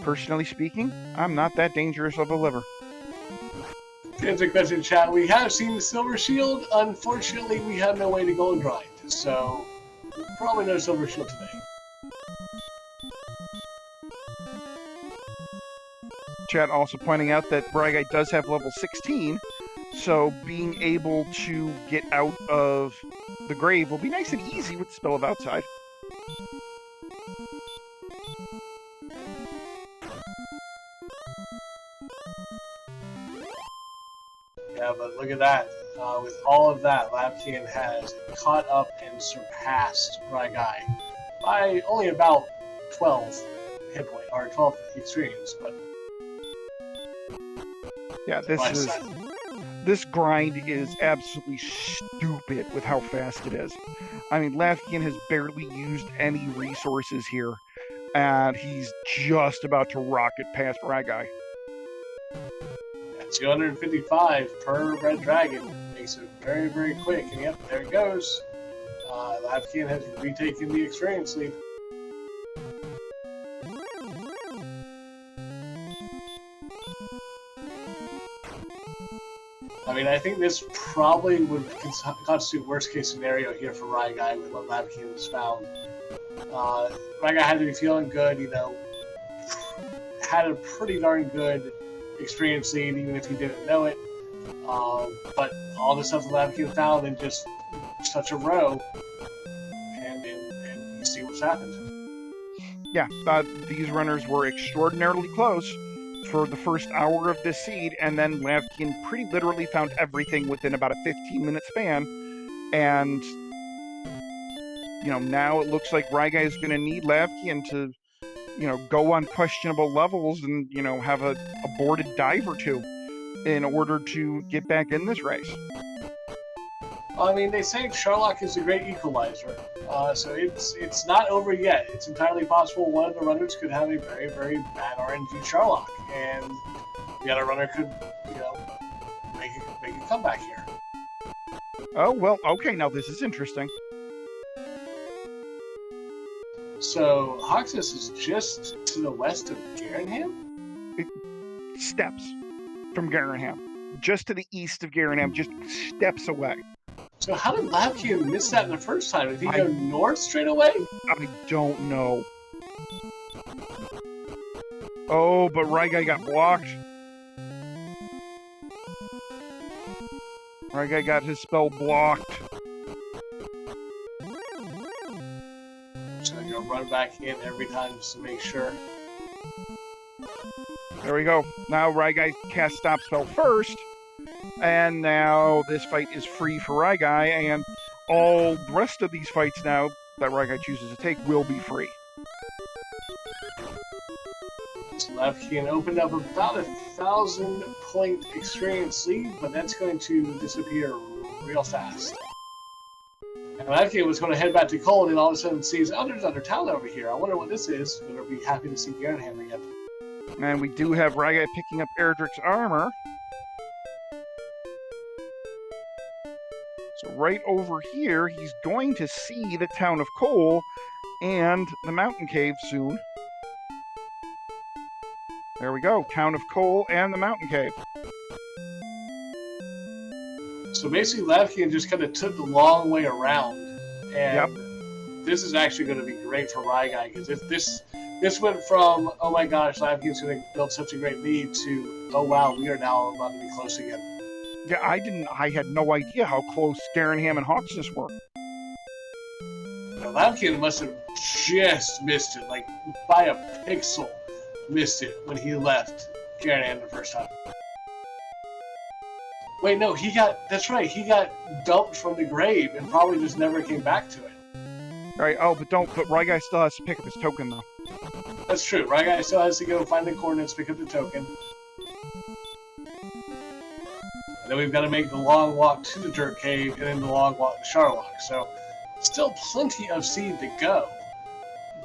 Personally speaking, I'm not that dangerous of a liver.
Here's a question in chat. We have seen the Silver Shield. Unfortunately, we have no way to gold grind. So, probably no Silver Shield today.
Chat also pointing out that Ryguy does have level 16, so being able to get out of the grave will be nice and easy with the Spell of Outside.
Yeah, but look at that. With all of that, lavkian has caught up and surpassed Ryguy by only about 12 hit point, or 12 experience, but...
Yeah, this grind is absolutely stupid with how fast it is. I mean, lavkian has barely used any resources here, and he's just about to rocket past Ryguy.
255 per red dragon makes it very, very quick. And yep, there it goes. lavkian has retaken the experience lead. I mean, I think this probably would constitute worst case scenario here for Ryguy with what lavkian has found. Ryguy had to be feeling good, you know, had a pretty darn good experience lead, even if he didn't know it. But all the stuff that lavkian found in just such a row, and you see what's happened.
Yeah, these runners were extraordinarily close for the first hour of this seed, and then lavkian pretty literally found everything within about a 15-minute span. And, you know, now it looks like Ryguy is going to need lavkian to, you know, go on questionable levels and, you know, have a aborted dive or two in order to get back in this race.
I mean, they say Sherlock is a great equalizer, so it's not over yet. It's entirely possible one of the runners could have a very, very bad RNG Sherlock, and the other runner could, you know, make a comeback here.
Oh, well, okay, now this is interesting.
So, Hoxus is just to the west of Garenham?
Steps from Garenham. Just to the east of Garenham, just steps away.
So how did lavkian miss that in the first time? Did he go north straight away?
I don't know. Oh, but Ryguy got blocked. Ryguy got his spell blocked.
So I'm gonna run back in every time just to make sure.
There we go. Now Ryguy cast Stop Spell first. And now this fight is free for Ryguy, and all the rest of these fights now that Ryguy chooses to take will be free.
So lavkian opened up about 1,000-point experience lead, but that's going to disappear real fast. And lavkian was going to head back to Cold and all of a sudden sees, oh, there's another town over here. I wonder what this is. But I'll be happy to see Garanham again.
And we do have Ryguy picking up Erdrick's armor. So right over here, he's going to see the town of Cole and the mountain cave soon. There we go, town of Cole and the mountain cave.
So basically, lavkian just kind of took the long way around, and this is actually going to be great for Ryguy because this went from, oh my gosh, lavkian's going to build such a great lead to, oh wow, we are now about to be close again.
Yeah, I had no idea how close Garanham and Hawksness were.
Now, lavkian must have just missed it, like by a pixel, missed it when he left Garanham the first time. Wait, no, that's right, he got dumped from the grave and probably just never came back to it.
Right, but Ryguy still has to pick up his token, though.
That's true, Ryguy still has to go find the coordinates, pick up the token. And then we've got to make the long walk to the dirt cave and then the long walk to Charlock. So, still plenty of seed to go.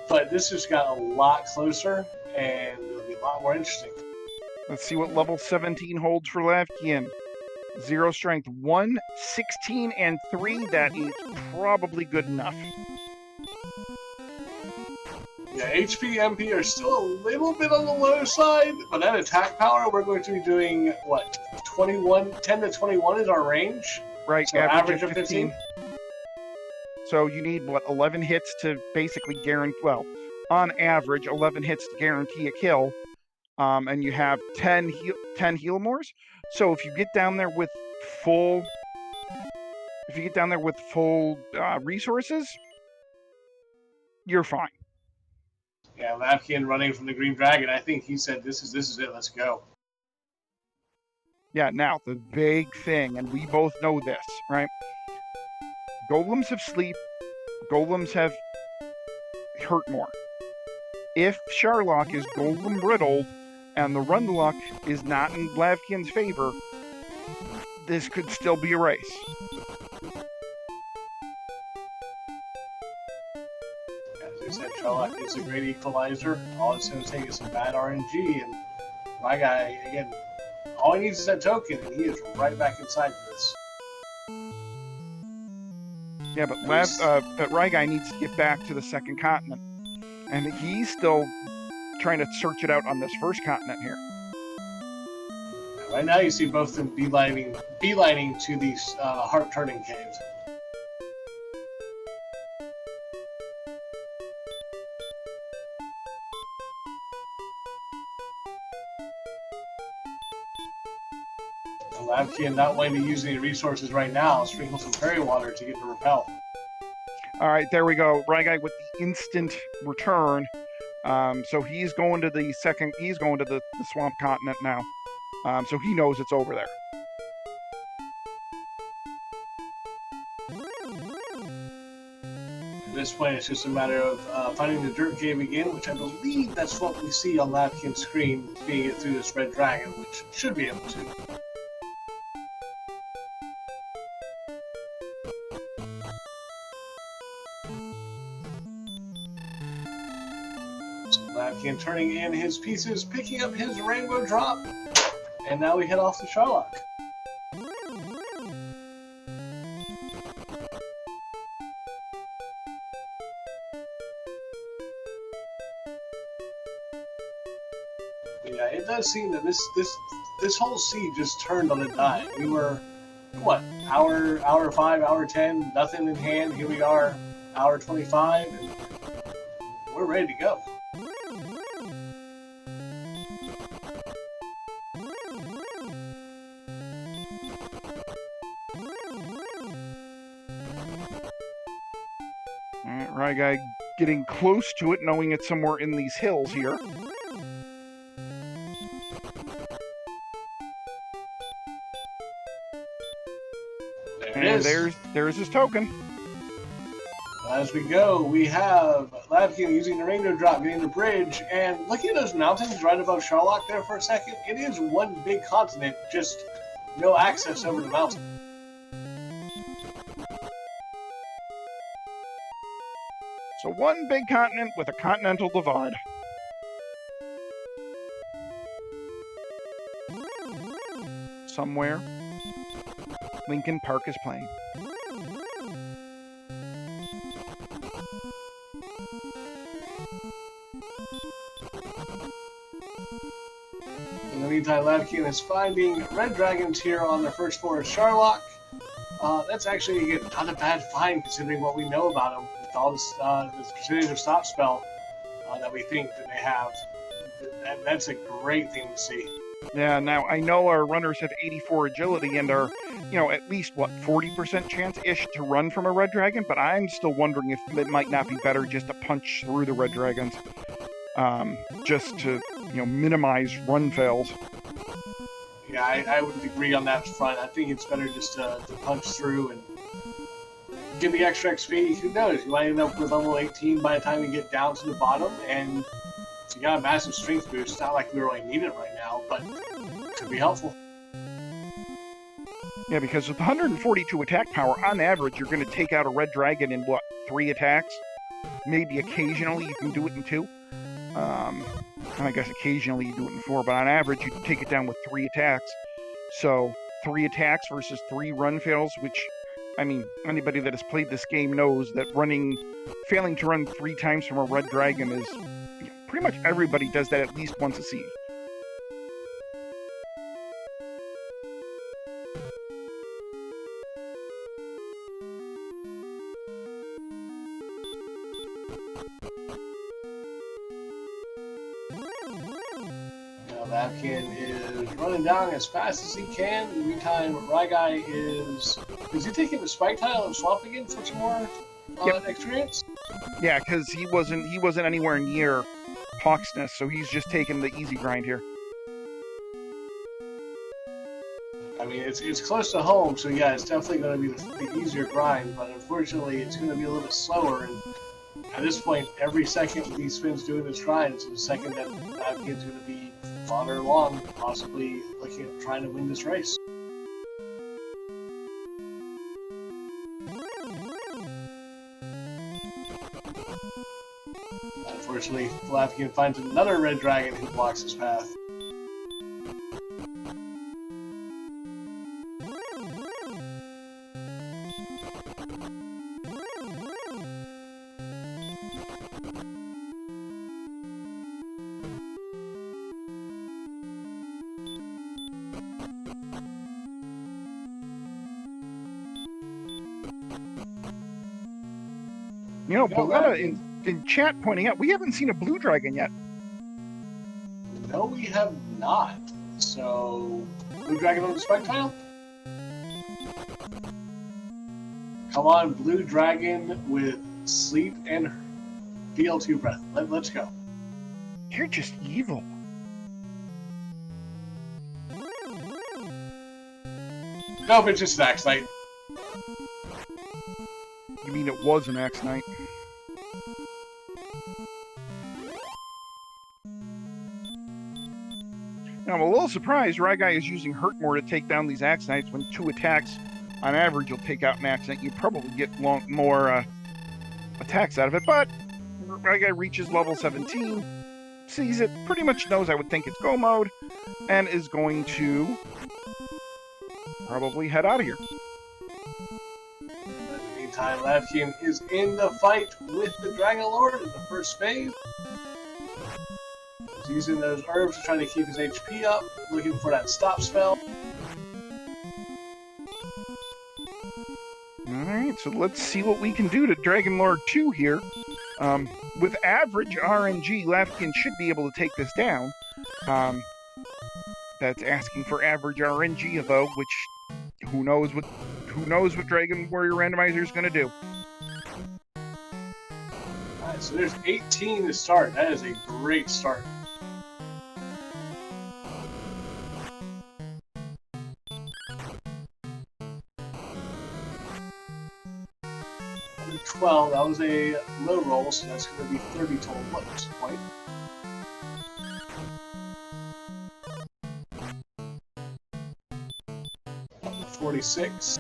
But this just got a lot closer, and it'll be a lot more interesting.
Let's see what level 17 holds for lavkian. 0 strength, 1, 16, and 3. That is probably good enough.
Yeah, HP, MP are still a little bit on the low side, but that attack power, we're going to be doing, what, 10 to 21 is our range?
Right,
so average of 15.
So you need, 11 hits to basically guarantee, on average, 11 hits to guarantee a kill. And you have 10 heal mores. So if you get down there with full resources, you're fine.
Yeah, lavkian running from the Green Dragon. I think he said, "This is it. Let's go."
Yeah. Now the big thing, and we both know this, right? Golems have sleep. Golems have hurt more. If Charlock is golem riddled and the run luck is not in lavkian's favor, this could still be a race.
As I said, Charlock is a great equalizer. All it's going to take is some bad RNG, and Ryguy, again, all he needs is that token, and he is right back inside for this.
Yeah, but Ryguy needs to get back to the second continent, and he's still trying to search it out on this first continent here.
Right now, you see both of them beelining to these heart-turning caves. lavkian not wanting to use any resources right now, sprinkle some fairy water to get the repel.
All right, there we go. Ryguy with the instant return. So he's going to the swamp continent now. So he knows it's over there.
At this point, it's just a matter of finding the dirt cave again, which I believe that's what we see on lavkian's screen, being it through this red dragon, which should be able to. lavkian turning in his pieces, picking up his rainbow drop, and now we head off to Charlock. Yeah, it does seem that this whole siege just turned on a dime. We were, what, hour 5, hour 10, nothing in hand. Here we are, hour 25, and we're ready to go.
Ryguy getting close to it, knowing it's somewhere in these hills here.
There it is.
There's his token.
As we go, we have lavkian using the rainbow drop, getting the bridge, and looking at those mountains right above Charlock there for a second. It is one big continent, just no access over the mountain.
So one big continent with a continental divide. Somewhere, Lincoln Park is playing.
In the meantime, lavkian is finding red dragons here on their first floor of Charlock. That's actually, again, not a bad find considering what we know about them. With all this percentage of stop spell that we think that they have. That's a great thing to see.
Yeah, now I know our runners have 84 agility and are, at least, 40% chance-ish to run from a red dragon, but I'm still wondering if it might not be better just to punch through the red dragons, just to, minimize run fails.
Yeah, I would agree on that front. I think it's better just to punch through and get the extra XP. Who knows? You might end up with level 18 by the time you get down to the bottom, and you got a massive strength boost. It's not like we really need it right now, but it could be helpful.
Yeah, because with 142 attack power, on average, you're going to take out a red dragon in, 3 attacks? Maybe occasionally you can do it in 2. I guess occasionally you do it in 4, but on average you take it down with 3 attacks. So 3 attacks versus 3 run fails, which, anybody that has played this game knows that failing to run 3 times from a red dragon is, pretty much everybody does that at least once a season.
Lavkian is running down as fast as he can. In the meantime, Ryguy is he taking the spike tile and swamping it for some more experience?
Yeah, because he wasn't anywhere near Hawk's Nest, so he's just taking the easy grind here.
It's close to home, so yeah, it's definitely going to be the easier grind, but unfortunately it's going to be a little bit slower, and at this point, every second he spends doing this grind is a second that Lavkian's going to be farther along, possibly looking at trying to win this race. Unfortunately, Lavkian finds another red dragon who blocks his path.
Boletta in chat pointing out, we haven't seen a blue dragon yet.
No, we have not. So, blue dragon on the spike tile? Come on, blue dragon with sleep and BL2 breath. Let's go.
You're just evil.
Nope, it's just an Axe Knight.
You mean it was an Axe Knight? Now, I'm a little surprised Ryguy is using Hurtmore to take down these Axe Knights when 2 attacks, on average, you'll take out an Axe Knight. You probably get more attacks out of it, but Ryguy reaches level 17, sees it, pretty much knows, I would think, it's go mode, and is going to probably head out of here.
Meantime, Lavkian is in the fight with the Dragon Lord in the first phase. He's using those herbs to try to keep his HP up, looking for that stop spell.
Alright, so let's see what we can do to Dragon Lord 2 here. With average RNG, Lavkian should be able to take this down. That's asking for average RNG, though, which who knows what Dragon Warrior Randomizer is going to do.
Alright, so there's 18 to start. That is a great start. 12. That was a low roll, so that's going to be 30 total at this point. Up to 46.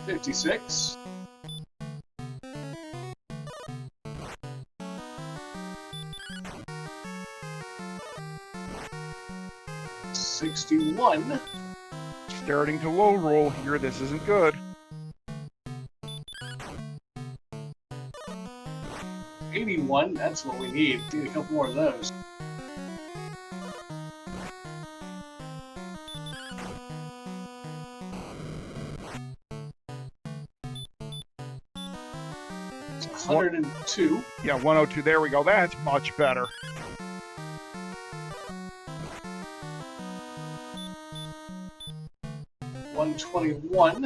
56. 61.
Starting to low roll here. This isn't good.
81. That's what we need. Need a couple more of those. It's 102.
Yeah, 102. There we go. That's much better.
121.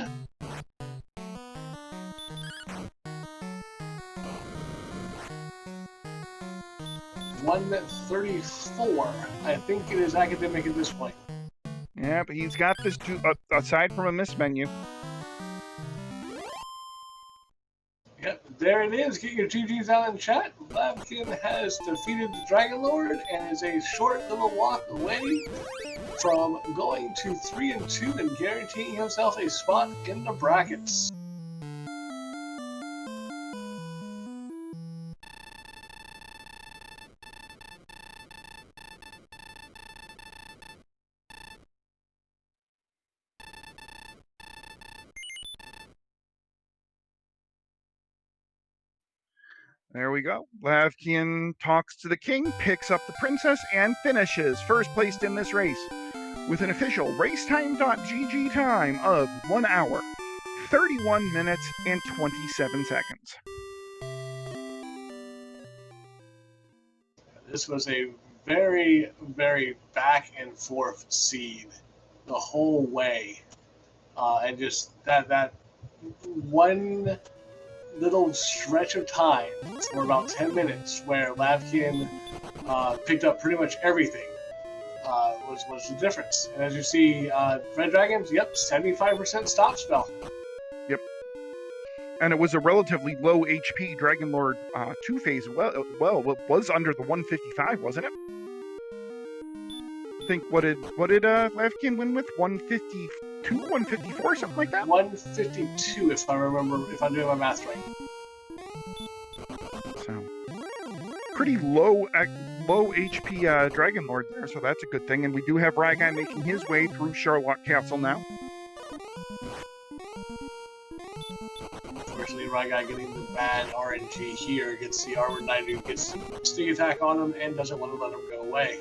134. I think it is academic at this point.
Yeah, but he's got this aside from a miss menu.
Yep, there it is. Get your GGs out in chat. Lavkian has defeated the Dragon Lord and is a short little walk away from going to 3-2 and guaranteeing himself a spot in the brackets.
There we go. Lavkian talks to the king, picks up the princess, and finishes first placed in this race with an official racetime.gg time of 1 hour, 31 minutes, and 27 seconds.
This was a very, very back and forth seed the whole way. And just that one little stretch of time for about 10 minutes where Lavkian picked up pretty much everything was the difference. And as you see, Red Dragons, yep, 75% stop spell.
Yep. And it was a relatively low HP Dragon Lord 2-phase. Well, it was under the 155, wasn't it? I think what did Lavkian win with? 152, 154, something like that?
152, if I'm doing my math right.
So pretty low HP Dragon Lord there, so that's a good thing. And we do have Ryguy making his way through Charlotte Castle now.
Unfortunately, Ryguy getting the bad RNG here, gets the Armored Knight who gets sneak attack on him and doesn't want to let him go away.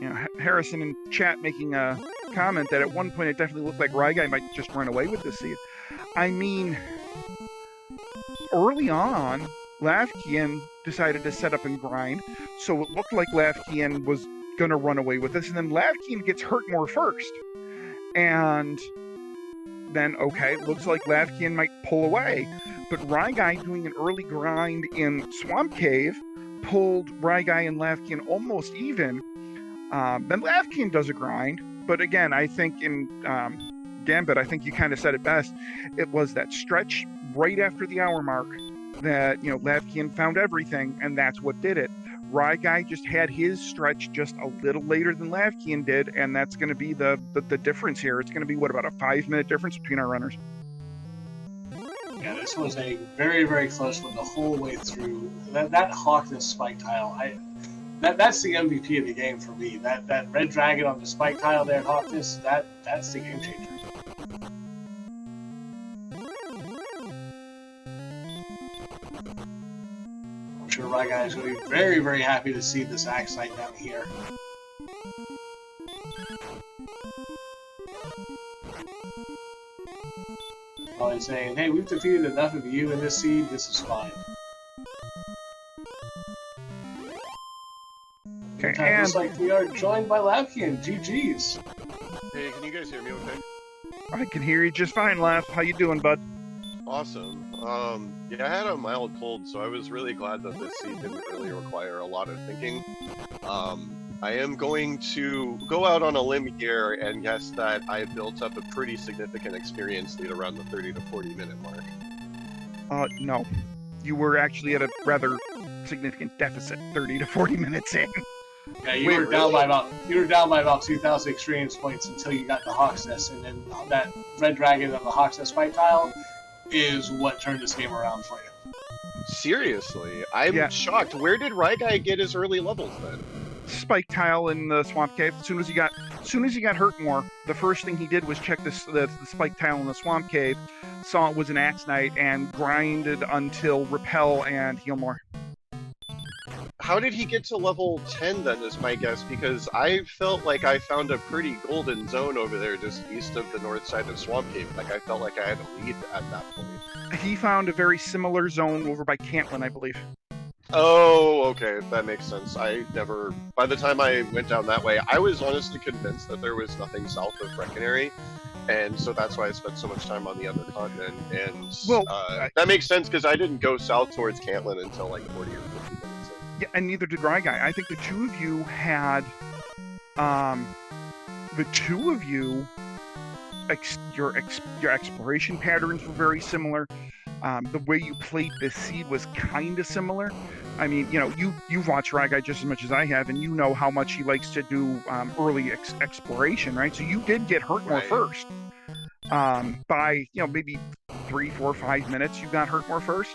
You know, Harrison in chat making a comment that at one point it definitely looked like Ryguy might just run away with this seed. I mean, early on, Lavkian decided to set up and grind, so it looked like Lavkian was going to run away with this, and then Lavkian gets hurt more first. And then, okay, it looks like Lavkian might pull away, but Ryguy doing an early grind in Swamp Cave pulled Ryguy and Lavkian almost even. Then Lavkian does a grind, but again, I think in Gambit, I think you kind of said it best. It was that stretch right after the hour mark that, you know, Lavkian found everything, and that's what did it. Ryguy just had his stretch just a little later than Lavkian did, and that's going to be the difference here. It's going to be, what, about a 5-minute difference between our runners?
Yeah, this was a very, very close one the whole way through. That Hawkness spike tile, that's the MVP of the game for me. That red dragon on the spike tile there at Hawkness, that's the game changer. I'm sure Ryguy is going to be very, very happy to see this axe site down here. Probably saying, hey, we've defeated enough of you in this seed, this is fine.
Okay,
And looks like we are joined by Lavkian. GG's.
Hey, can you guys hear me okay?
I can hear you just fine, Lav. How you doing, bud?
Awesome. Yeah, I had a mild cold, so I was really glad that this seed didn't really require a lot of thinking. I am going to go out on a limb here and guess that I built up a pretty significant experience lead around the 30 to 40 minute mark.
No. You were actually at a rather significant deficit 30 to 40 minutes in.
Yeah, you
Wait,
were down
really?
by about 2,000 experience points until you got the Hawk's Nest, and then that red dragon on the Hawk's Nest fight tile is what turned this game around for you.
Seriously, I'm
Yeah.
shocked. Where did Ryguy get his early levels then?
Spike tile in the swamp cave. As soon as he got hurt more, the first thing he did was check the spike tile in the swamp cave, saw it was an Axe Knight, and grinded until repel and heal more.
How did he get to level 10 then is my guess, because I felt like I found a pretty golden zone over there just east of the north side of Swamp Cave. Like I felt like I had a lead at that point.
He found a very similar zone over by Cantlin, I believe.
Oh, okay, that makes sense. By the time I went down that way, I was honestly convinced that there was nothing south of Breckenary, and so that's why I spent so much time on the other continent, and that makes sense because I didn't go south towards Cantlin until like 40 or 50 minutes in.
Yeah, and neither did Ryguy. I think the two of you had, your exploration patterns were very similar. The way you played this seed was kind of similar. I mean, you've watched Ryguy just as much as I have, and you know how much he likes to do early exploration, right? So you did get hurt more first. By maybe 3, 4, 5 minutes, you got hurt more first.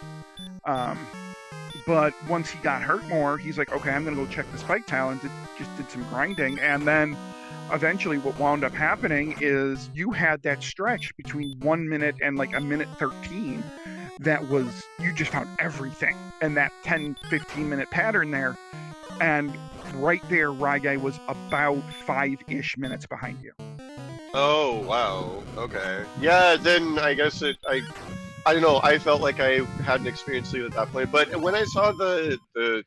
But once he got hurt more, he's like, okay, I'm gonna go check the spike tile, and just did some grinding, and then eventually what wound up happening is you had that stretch between 1 minute and like a minute 13 that was, you just found everything in that 10-15 minute pattern there, and right there Ryguy was about 5-ish minutes behind you.
Oh, wow. Okay. Yeah, then I guess I don't know, I felt like I had an experience lead at that point, but when I saw the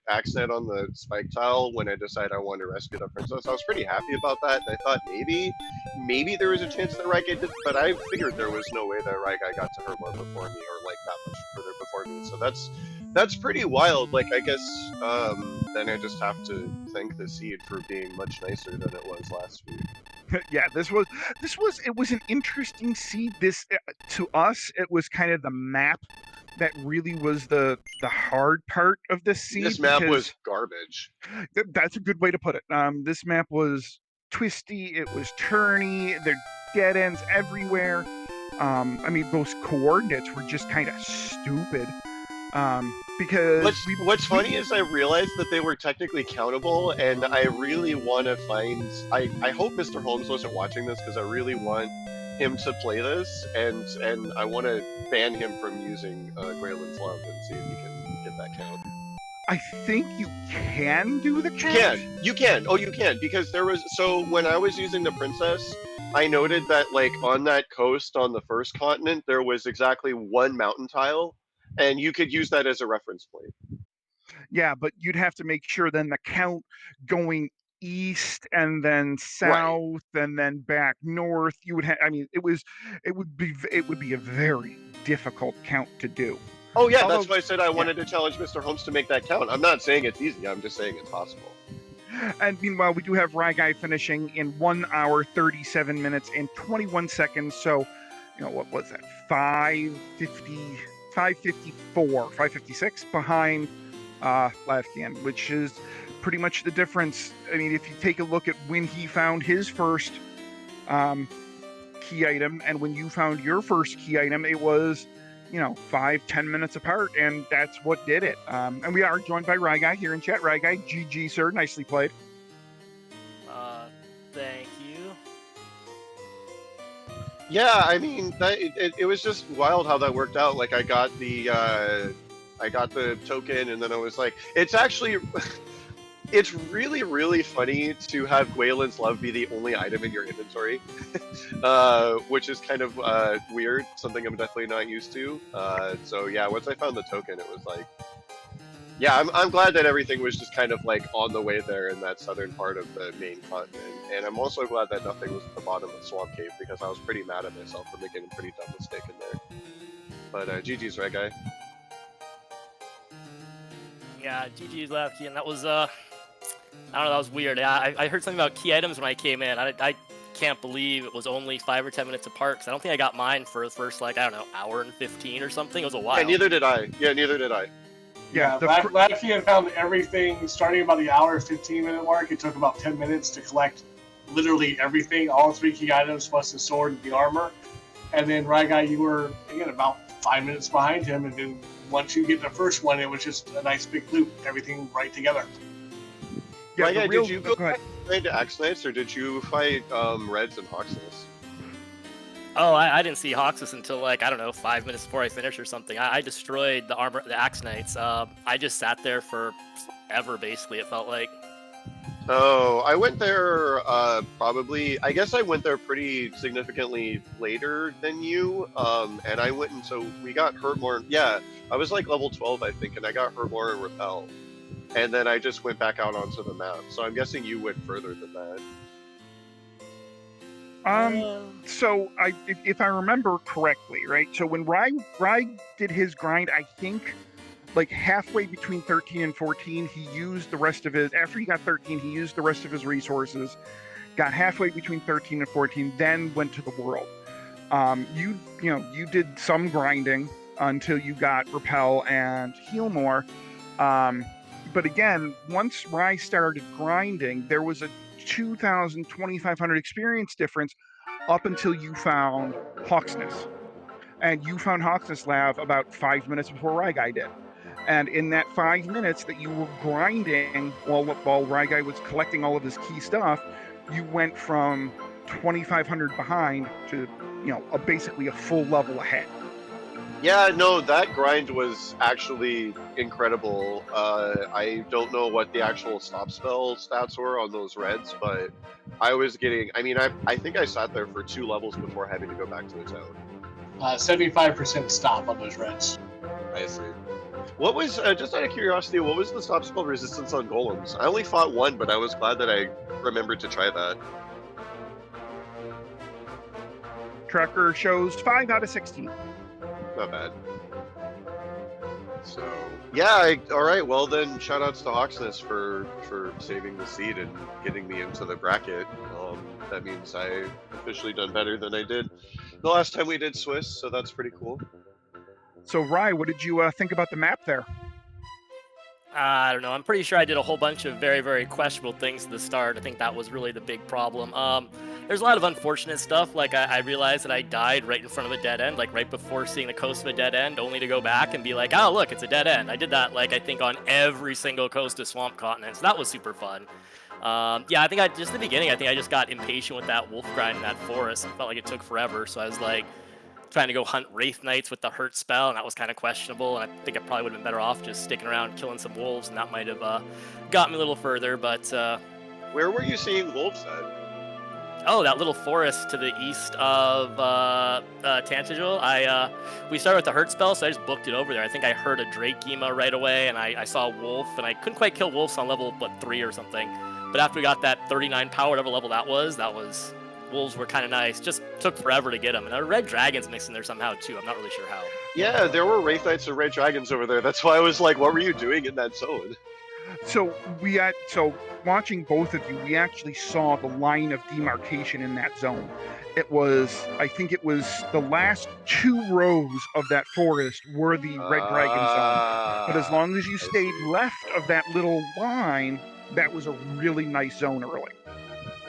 accent on the spike tile, when I decided I wanted to rescue the princess, I was pretty happy about that, and I thought maybe there was a chance that Ryguy did, but I figured there was no way that Ryguy got to her more before me, or like that much further before me, so that's pretty wild. Like, I guess, then I just have to thank the seed for being much nicer than it was last week.
Yeah, it was an interesting seed. This to us, it was kind of the map that really was the hard part of this seed.
This map was garbage.
That's a good way to put it. This map was twisty. It was turny. There dead ends everywhere. I mean, those coordinates were just kind of stupid. Because
what's funny is I realized that they were technically countable, and I really want to find. I hope Mr. Holmes wasn't watching this because I really want him to play this, and I want to ban him from using Graylin's Love and see if he can get that count.
I think you can do the count.
You can. Oh, you can, because when I was using the princess, I noted that like on that coast on the first continent there was exactly one mountain tile. And you could use that as a reference point.
Yeah, but you'd have to make sure then the count going east and then south and then back north. You would have. I mean, it would be a very difficult count to do.
Oh yeah, that's why I said I wanted to challenge Mr. Holmes to make that count. I'm not saying it's easy. I'm just saying it's possible.
And meanwhile, we do have Ryguy finishing in 1 hour, 37 minutes, and 21 seconds. So, what was that? 556 behind lavkian, which is pretty much the difference. I mean, if you take a look at when he found his first key item and when you found your first key item, it was 5-10 minutes apart, and that's what did it. And we are joined by Ryguy here in chat. Ryguy, GG sir, nicely played.
Thank you.
Yeah, I mean, it was just wild how that worked out. Like, I got the token, and then I was like, it's really, really funny to have Gwaylin's Love be the only item in your inventory, which is kind of weird, something I'm definitely not used to. So yeah, once I found the token, it was like, yeah, I'm glad that everything was just kind of like on the way there in that southern part of the main continent, and I'm also glad that nothing was at the bottom of Swamp Cave, because I was pretty mad at myself for making a pretty dumb mistake in there. But GG's Ryguy.
Yeah, GG's Lavkian. I don't know, that was weird. I heard something about key items when I came in. I can't believe it was only 5 or 10 minutes apart, because I don't think I got mine for the first, like, I don't know, hour and 15 or something. It was a while.
Yeah, neither did I. Yeah, neither did I.
Yeah,
lavkian found everything starting about the hour 15-minute mark. It took about 10 minutes to collect literally everything, all 3 key items plus the sword and the armor. And then ryguy, you were again about 5 minutes behind him, and then once you get the first one, it was just a nice big loop, everything right together.
Yeah,
ryguy, did you go back to Axe Knights, or did you fight Reds and Hawksness?
Oh, I didn't see Hoxus until, like, I don't know, 5 minutes before I finished or something. I destroyed the Axe Knights. I just sat there for ever, basically, it felt like.
Oh, I went there probably, I guess I went there pretty significantly later than you, and I went until we got Hurtmore. Yeah, I was like level 12, I think, and I got Hurtmore and Repel. And then I just went back out onto the map, so I'm guessing you went further than that.
So if I remember correctly, right? So when Ry did his grind, I think like halfway between 13 and 14, he used the rest of his, after he got 13, he used the rest of his resources, got halfway between 13 and 14, then went to the world. You did some grinding until you got Repel and Heal More. But again, once Ry started grinding, there was a 2,000, 2,500 experience difference up until you found Hawksness. And you found Hawksness Lav about 5 minutes before ryguy did. And in that 5 minutes that you were grinding while ryguy was collecting all of his key stuff, you went from 2,500 behind to, basically a full level ahead.
Yeah, no, that grind was actually incredible. I don't know what the actual stop spell stats were on those Reds, but I was getting, I think I sat there for 2 levels before having to go back to the town.
75% stop on those Reds.
I see. What was, just out of curiosity, what was the stop spell resistance on golems? I only fought 1, but I was glad that I remembered to try that.
Tracker shows 5 out of 16.
Not bad. So, yeah, all right, well then, shoutouts to Hawksness for saving the seed and getting me into the bracket. That means I've officially done better than I did the last time we did Swiss, so that's pretty cool.
So, Ry, what did you think about the map there?
I don't know. I'm pretty sure I did a whole bunch of very, very questionable things at the start. I think that was really the big problem. There's a lot of unfortunate stuff. Like, I realized that I died right in front of a dead end, like right before seeing the coast of a dead end, only to go back and be like, oh, look, it's a dead end. I did that, like, I think on every single coast of Swamp Continent. So that was super fun. Yeah, I think just at the beginning, I think I just got impatient with that wolf grind in that forest. It felt like it took forever. So I was like, trying to go hunt Wraith Knights with the hurt spell, and that was kind of questionable, and I think I probably would have been better off just sticking around killing some wolves, and that might have got me a little further, but...
Where were you seeing wolves at?
Oh, that little forest to the east of Tantagel. We started with the hurt spell, so I just booked it over there. I think I heard a Drakema right away, and I saw a wolf, and I couldn't quite kill wolves on level, 3 or something. But after we got that 39 power, whatever level that was... Wolves were kind of nice. Just took forever to get them. And there were red dragons mixed in there somehow, too. I'm not really sure how.
Yeah, there were Wraith Knights and red dragons over there. That's why I was like, what were you doing in that zone?
So watching both of you, we actually saw the line of demarcation in that zone. I think it was the last 2 rows of that forest were the red dragon zone. But as long as you stayed left of that little line, that was a really nice zone early.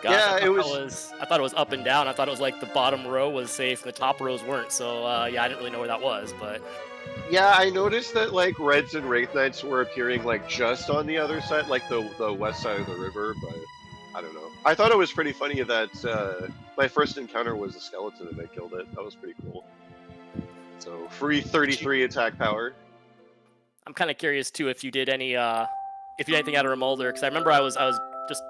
Gosh, I thought it was up and down. I thought it was like the bottom row was safe and the top rows weren't. So yeah, I didn't really know where that was, but...
Yeah, I noticed that like Reds and Wraith Knights were appearing like just on the other side, like the west side of the river, but I don't know. I thought it was pretty funny that my first encounter was a skeleton and I killed it. That was pretty cool. So, free 33 attack power.
I'm kind of curious too if you did any, if you did anything out of Remolder, because I remember I was just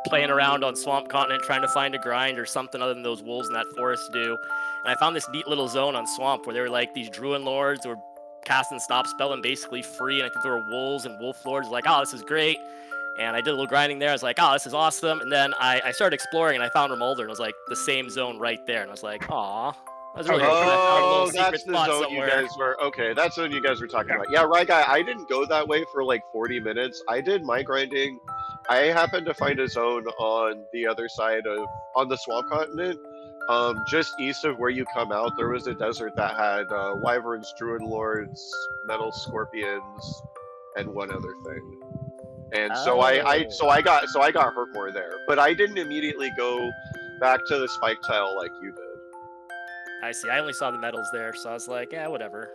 playing around on Swamp Continent trying to find a grind or something other than those wolves in that forest do. And I found this neat little zone on Swamp where there were like these Druid Lords who were casting Stop Spell and basically free, and I think there were wolves and wolf lords like, oh, this is great. And I did a little grinding there. I was like, oh, this is awesome. And then I started exploring and I found Remolder and it was like the same zone right there. And I was like, aw. That was really cool.
Oh, that's the zone you guys were. Okay, that's the one you guys were talking about. Yeah, ryguy, I didn't go that way for like 40 minutes. I did my grinding I happened to find a zone on the other side on the Swamp Continent. Just east of where you come out, there was a desert that had wyverns, druid lords, metal scorpions, and one other thing. And so I got hurt more there, but I didn't immediately go back to the spike tile like you did.
I see. I only saw the medals there, so I was like, yeah, whatever.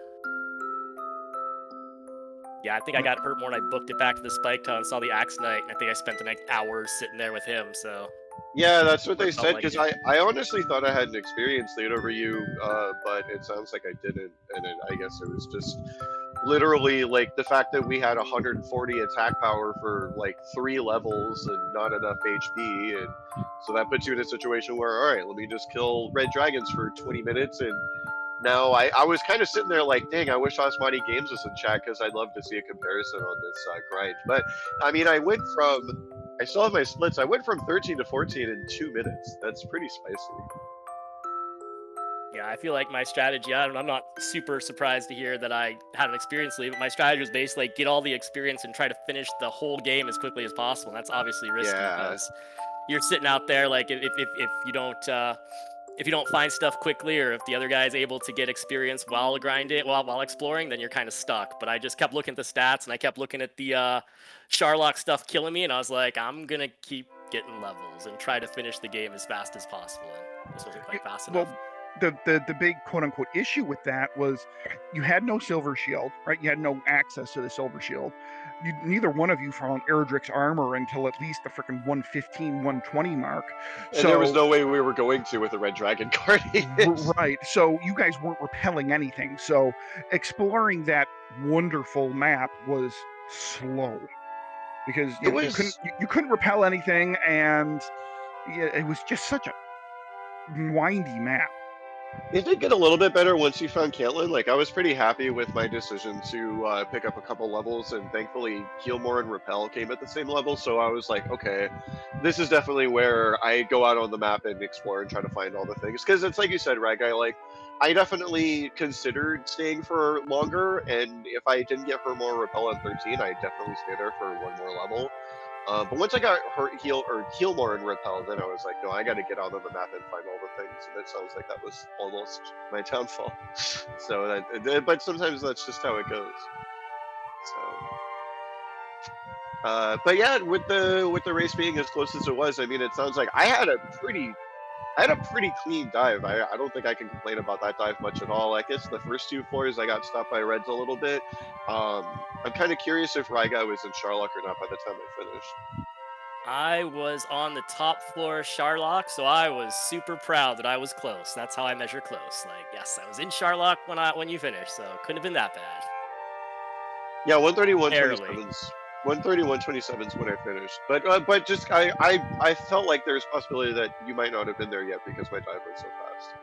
Yeah, I think I got hurt more and I booked it back to the spike tile and saw the Axe Knight, and I think I spent the next hours sitting there with him, so...
Yeah, that's what they said,
like
because I honestly thought I had an experience lead over you, but it sounds like I didn't, and I guess it was just literally, like, the fact that we had 140 attack power for, like, 3 levels and not enough HP, and so that puts you in a situation where, alright, let me just kill red dragons for 20 minutes, and now I was kind of sitting there like, dang, I wish Osmani Games was in chat, because I'd love to see a comparison on this grind. But, I mean, I still have my splits. I went from 13 to 14 in 2 minutes. That's pretty spicy.
Yeah, I feel like my strategy, I'm not super surprised to hear that I had an experience lead, but my strategy was basically get all the experience and try to finish the whole game as quickly as possible. And that's obviously risky because you're sitting out there, like, if you don't find stuff quickly, or if the other guy is able to get experience while grinding, while exploring, then you're kind of stuck. But I just kept looking at the stats, and I kept looking at the Sharlock stuff killing me, and I was like, I'm gonna keep getting levels and try to finish the game as fast as possible. And this wasn't quite fast enough.
The big quote unquote issue with that was you had no silver shield, right? You had no access to the silver shield. Neither one of you found Erdrick's armor until at least the freaking 115, 120 mark.
And so there was no way we were going to with a red dragon guardian.
Right. So you guys weren't repelling anything. So exploring that wonderful map was slow because you couldn't repel anything, and it was just such a windy map.
It did get a little bit better once you found Caitlin. Like, I was pretty happy with my decision to pick up a couple levels, and thankfully Healmore and Repel came at the same level, so I was like, okay, this is definitely where I go out on the map and explore and try to find all the things. Because it's like you said, Ryguy, like, I definitely considered staying for longer, and if I didn't get her more Repel on 13, I'd definitely stay there for one more level. But once I got Healmore and Repel, then I was like, no, I got to get out on the map and find all the things. And it sounds like that was almost my downfall. So, but sometimes that's just how it goes. So, but yeah, with the race being as close as it was, I mean, it sounds like I had a pretty clean dive. I don't think I can complain about that dive much at all. I guess the first 2 floors I got stopped by reds a little bit. I'm kind of curious if Ryguy was in Sharlock or not by the time I finished.
I was on the top floor of Sharlock, so I was super proud that I was close. That's how I measure close. Like, yes, I was in Sharlock when you finished, so couldn't have been that bad.
Yeah, 131.27 is when I finished. But just I felt like there's a possibility that you might not have been there yet because my dive went so fast.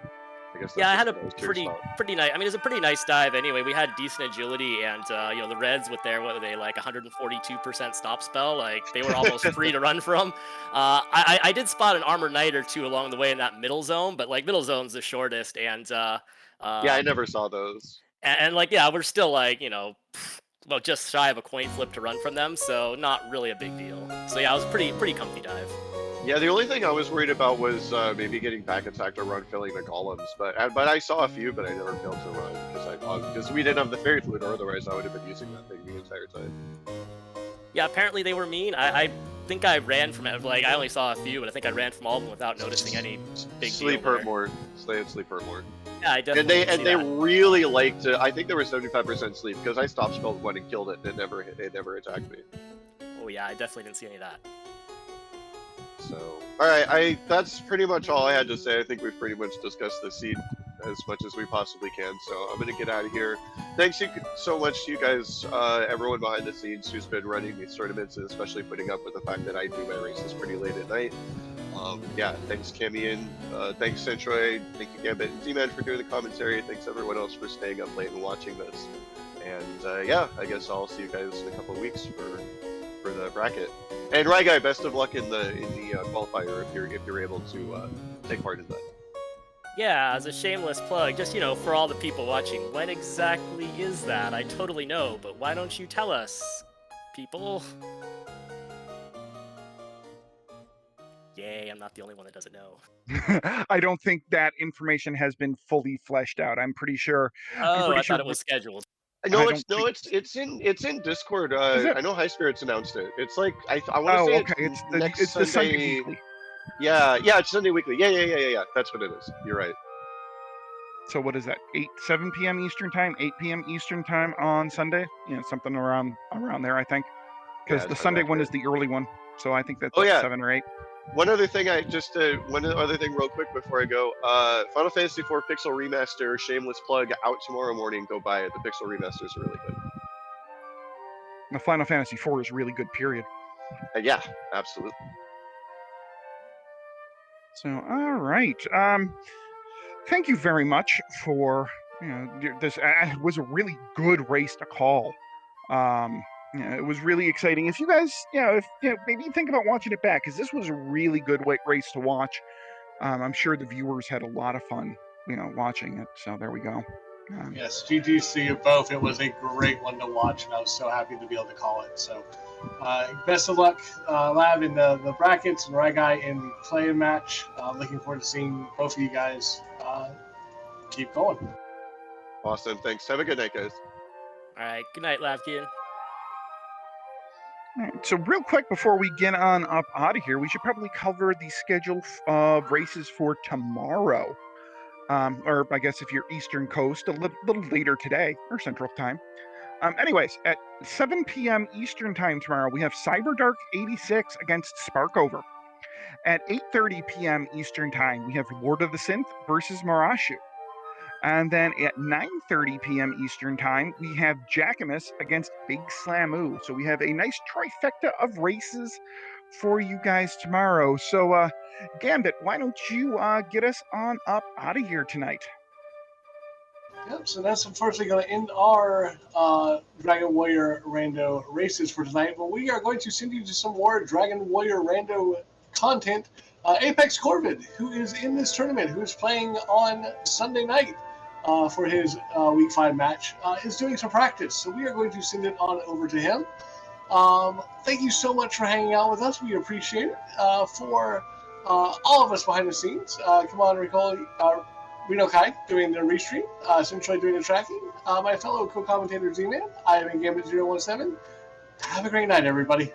I guess
I had a pretty nice. I mean, it's a pretty nice dive anyway. We had decent agility, and the reds with their, what were they, like 142% stop spell? Like, they were almost free to run from. I did spot an armor knight or two along the way in that middle zone, but like middle zone's the shortest, and yeah,
I never saw those.
And like, yeah, we're still like, well, just shy of a coin flip to run from them, so not really a big deal. So yeah, it was pretty comfy dive.
Yeah, the only thing I was worried about was maybe getting back attacked or run filling the golems, but I saw a few, but I never failed to run because we didn't have the fairy flute, or otherwise I would have been using that thing the entire time.
Yeah, apparently they were mean. I think I ran from it. Like, I only saw a few, but I think I ran from all of them without noticing any big
sleep
deal.
Hurt more. Sleep hurt more.
Yeah, I definitely.
And they really liked to. I think there was 75% sleep because I stopped spelled one and killed it. And it never attacked me.
Oh yeah, I definitely didn't see any of that.
So, all right, that's pretty much all I had to say. I think we've pretty much discussed the seed as much as we possibly can. So I'm gonna get out of here. Thanks so much to you guys, everyone behind the scenes who's been running these tournaments, and especially putting up with the fact that I do my races pretty late at night. Yeah, thanks Camian, thanks Centroid, thank you Gambit and Z-Man for doing the commentary. Thanks everyone else for staying up late and watching this. And yeah, I guess I'll see you guys in a couple of weeks for the bracket. And Ryguy, best of luck in the qualifier if you're able to take part in that.
Yeah, as a shameless plug, just for all the people watching, when exactly is that? I totally know, but why don't you tell us, people? Yay, I'm not the only one that doesn't know.
I don't think that information has been fully fleshed out. I'm pretty sure.
Oh, I thought it was scheduled.
No,
don't think
it's in Discord.
Is it?
I know High Spirits announced it. It's like I want to
Oh,
say
okay.
it's
It's
next
the
Sunday.
Sunday weekly.
Yeah, it's Sunday weekly. Yeah. That's what it is. You're right.
So what is that? 7 p.m. Eastern time, 8 p.m. Eastern time on Sunday. Something around there, I think. Because
Yeah,
the
sounds
Sunday one
accurate.
is the early one, so I think that's
Oh, yeah.
7 or 8.
One other thing, one other thing, real quick before I go. Final Fantasy IV Pixel Remaster, shameless plug, out tomorrow morning. Go buy it. The Pixel remasters are really good.
The Final Fantasy IV is really good. Period.
Yeah, absolutely.
So all right. Thank you very much for this. It was a really good race to call. It was really exciting. If you guys, maybe think about watching it back, because this was a really good race to watch. I'm sure the viewers had a lot of fun, watching it. So there we go.
Yes, GTC of both. It was a great one to watch, and I was so happy to be able to call it. So, best of luck, Lav, in the brackets, and Ryguy in the play match. Looking forward to seeing both of you guys keep going.
Awesome. Thanks. Have a good night, guys.
All right. Good night, lavkian.
All right, so real quick before we get on up out of here, we should probably cover the schedule of races for tomorrow. Or I guess if you're Eastern Coast, a little later today, or Central Time. Anyways, at 7 p.m. Eastern Time tomorrow, we have Cyberdark 86 against Sparkover. At 8:30 p.m. Eastern Time, we have Lord of the Synth versus Marashu. And then at 9:30 p.m. Eastern Time, we have Jackamus against Big Slamoo. So we have a nice trifecta of races for you guys tomorrow. So, Gambit, why don't you get us on up out of here tonight?
Yep, so that's unfortunately going to end our Dragon Warrior Rando races for tonight, but we are going to send you to some more Dragon Warrior Rando content. Apex Corvid, who is in this tournament, who is playing on Sunday night for his Week 5 match, is doing some practice, so we are going to send it on over to him. Thank you so much for hanging out with us. We appreciate it. For all of us behind the scenes, come on, Reno Kai doing the restream, Centroid doing the tracking, my fellow co-commentator Z-Man, I am endgame 017. Have a great night, everybody.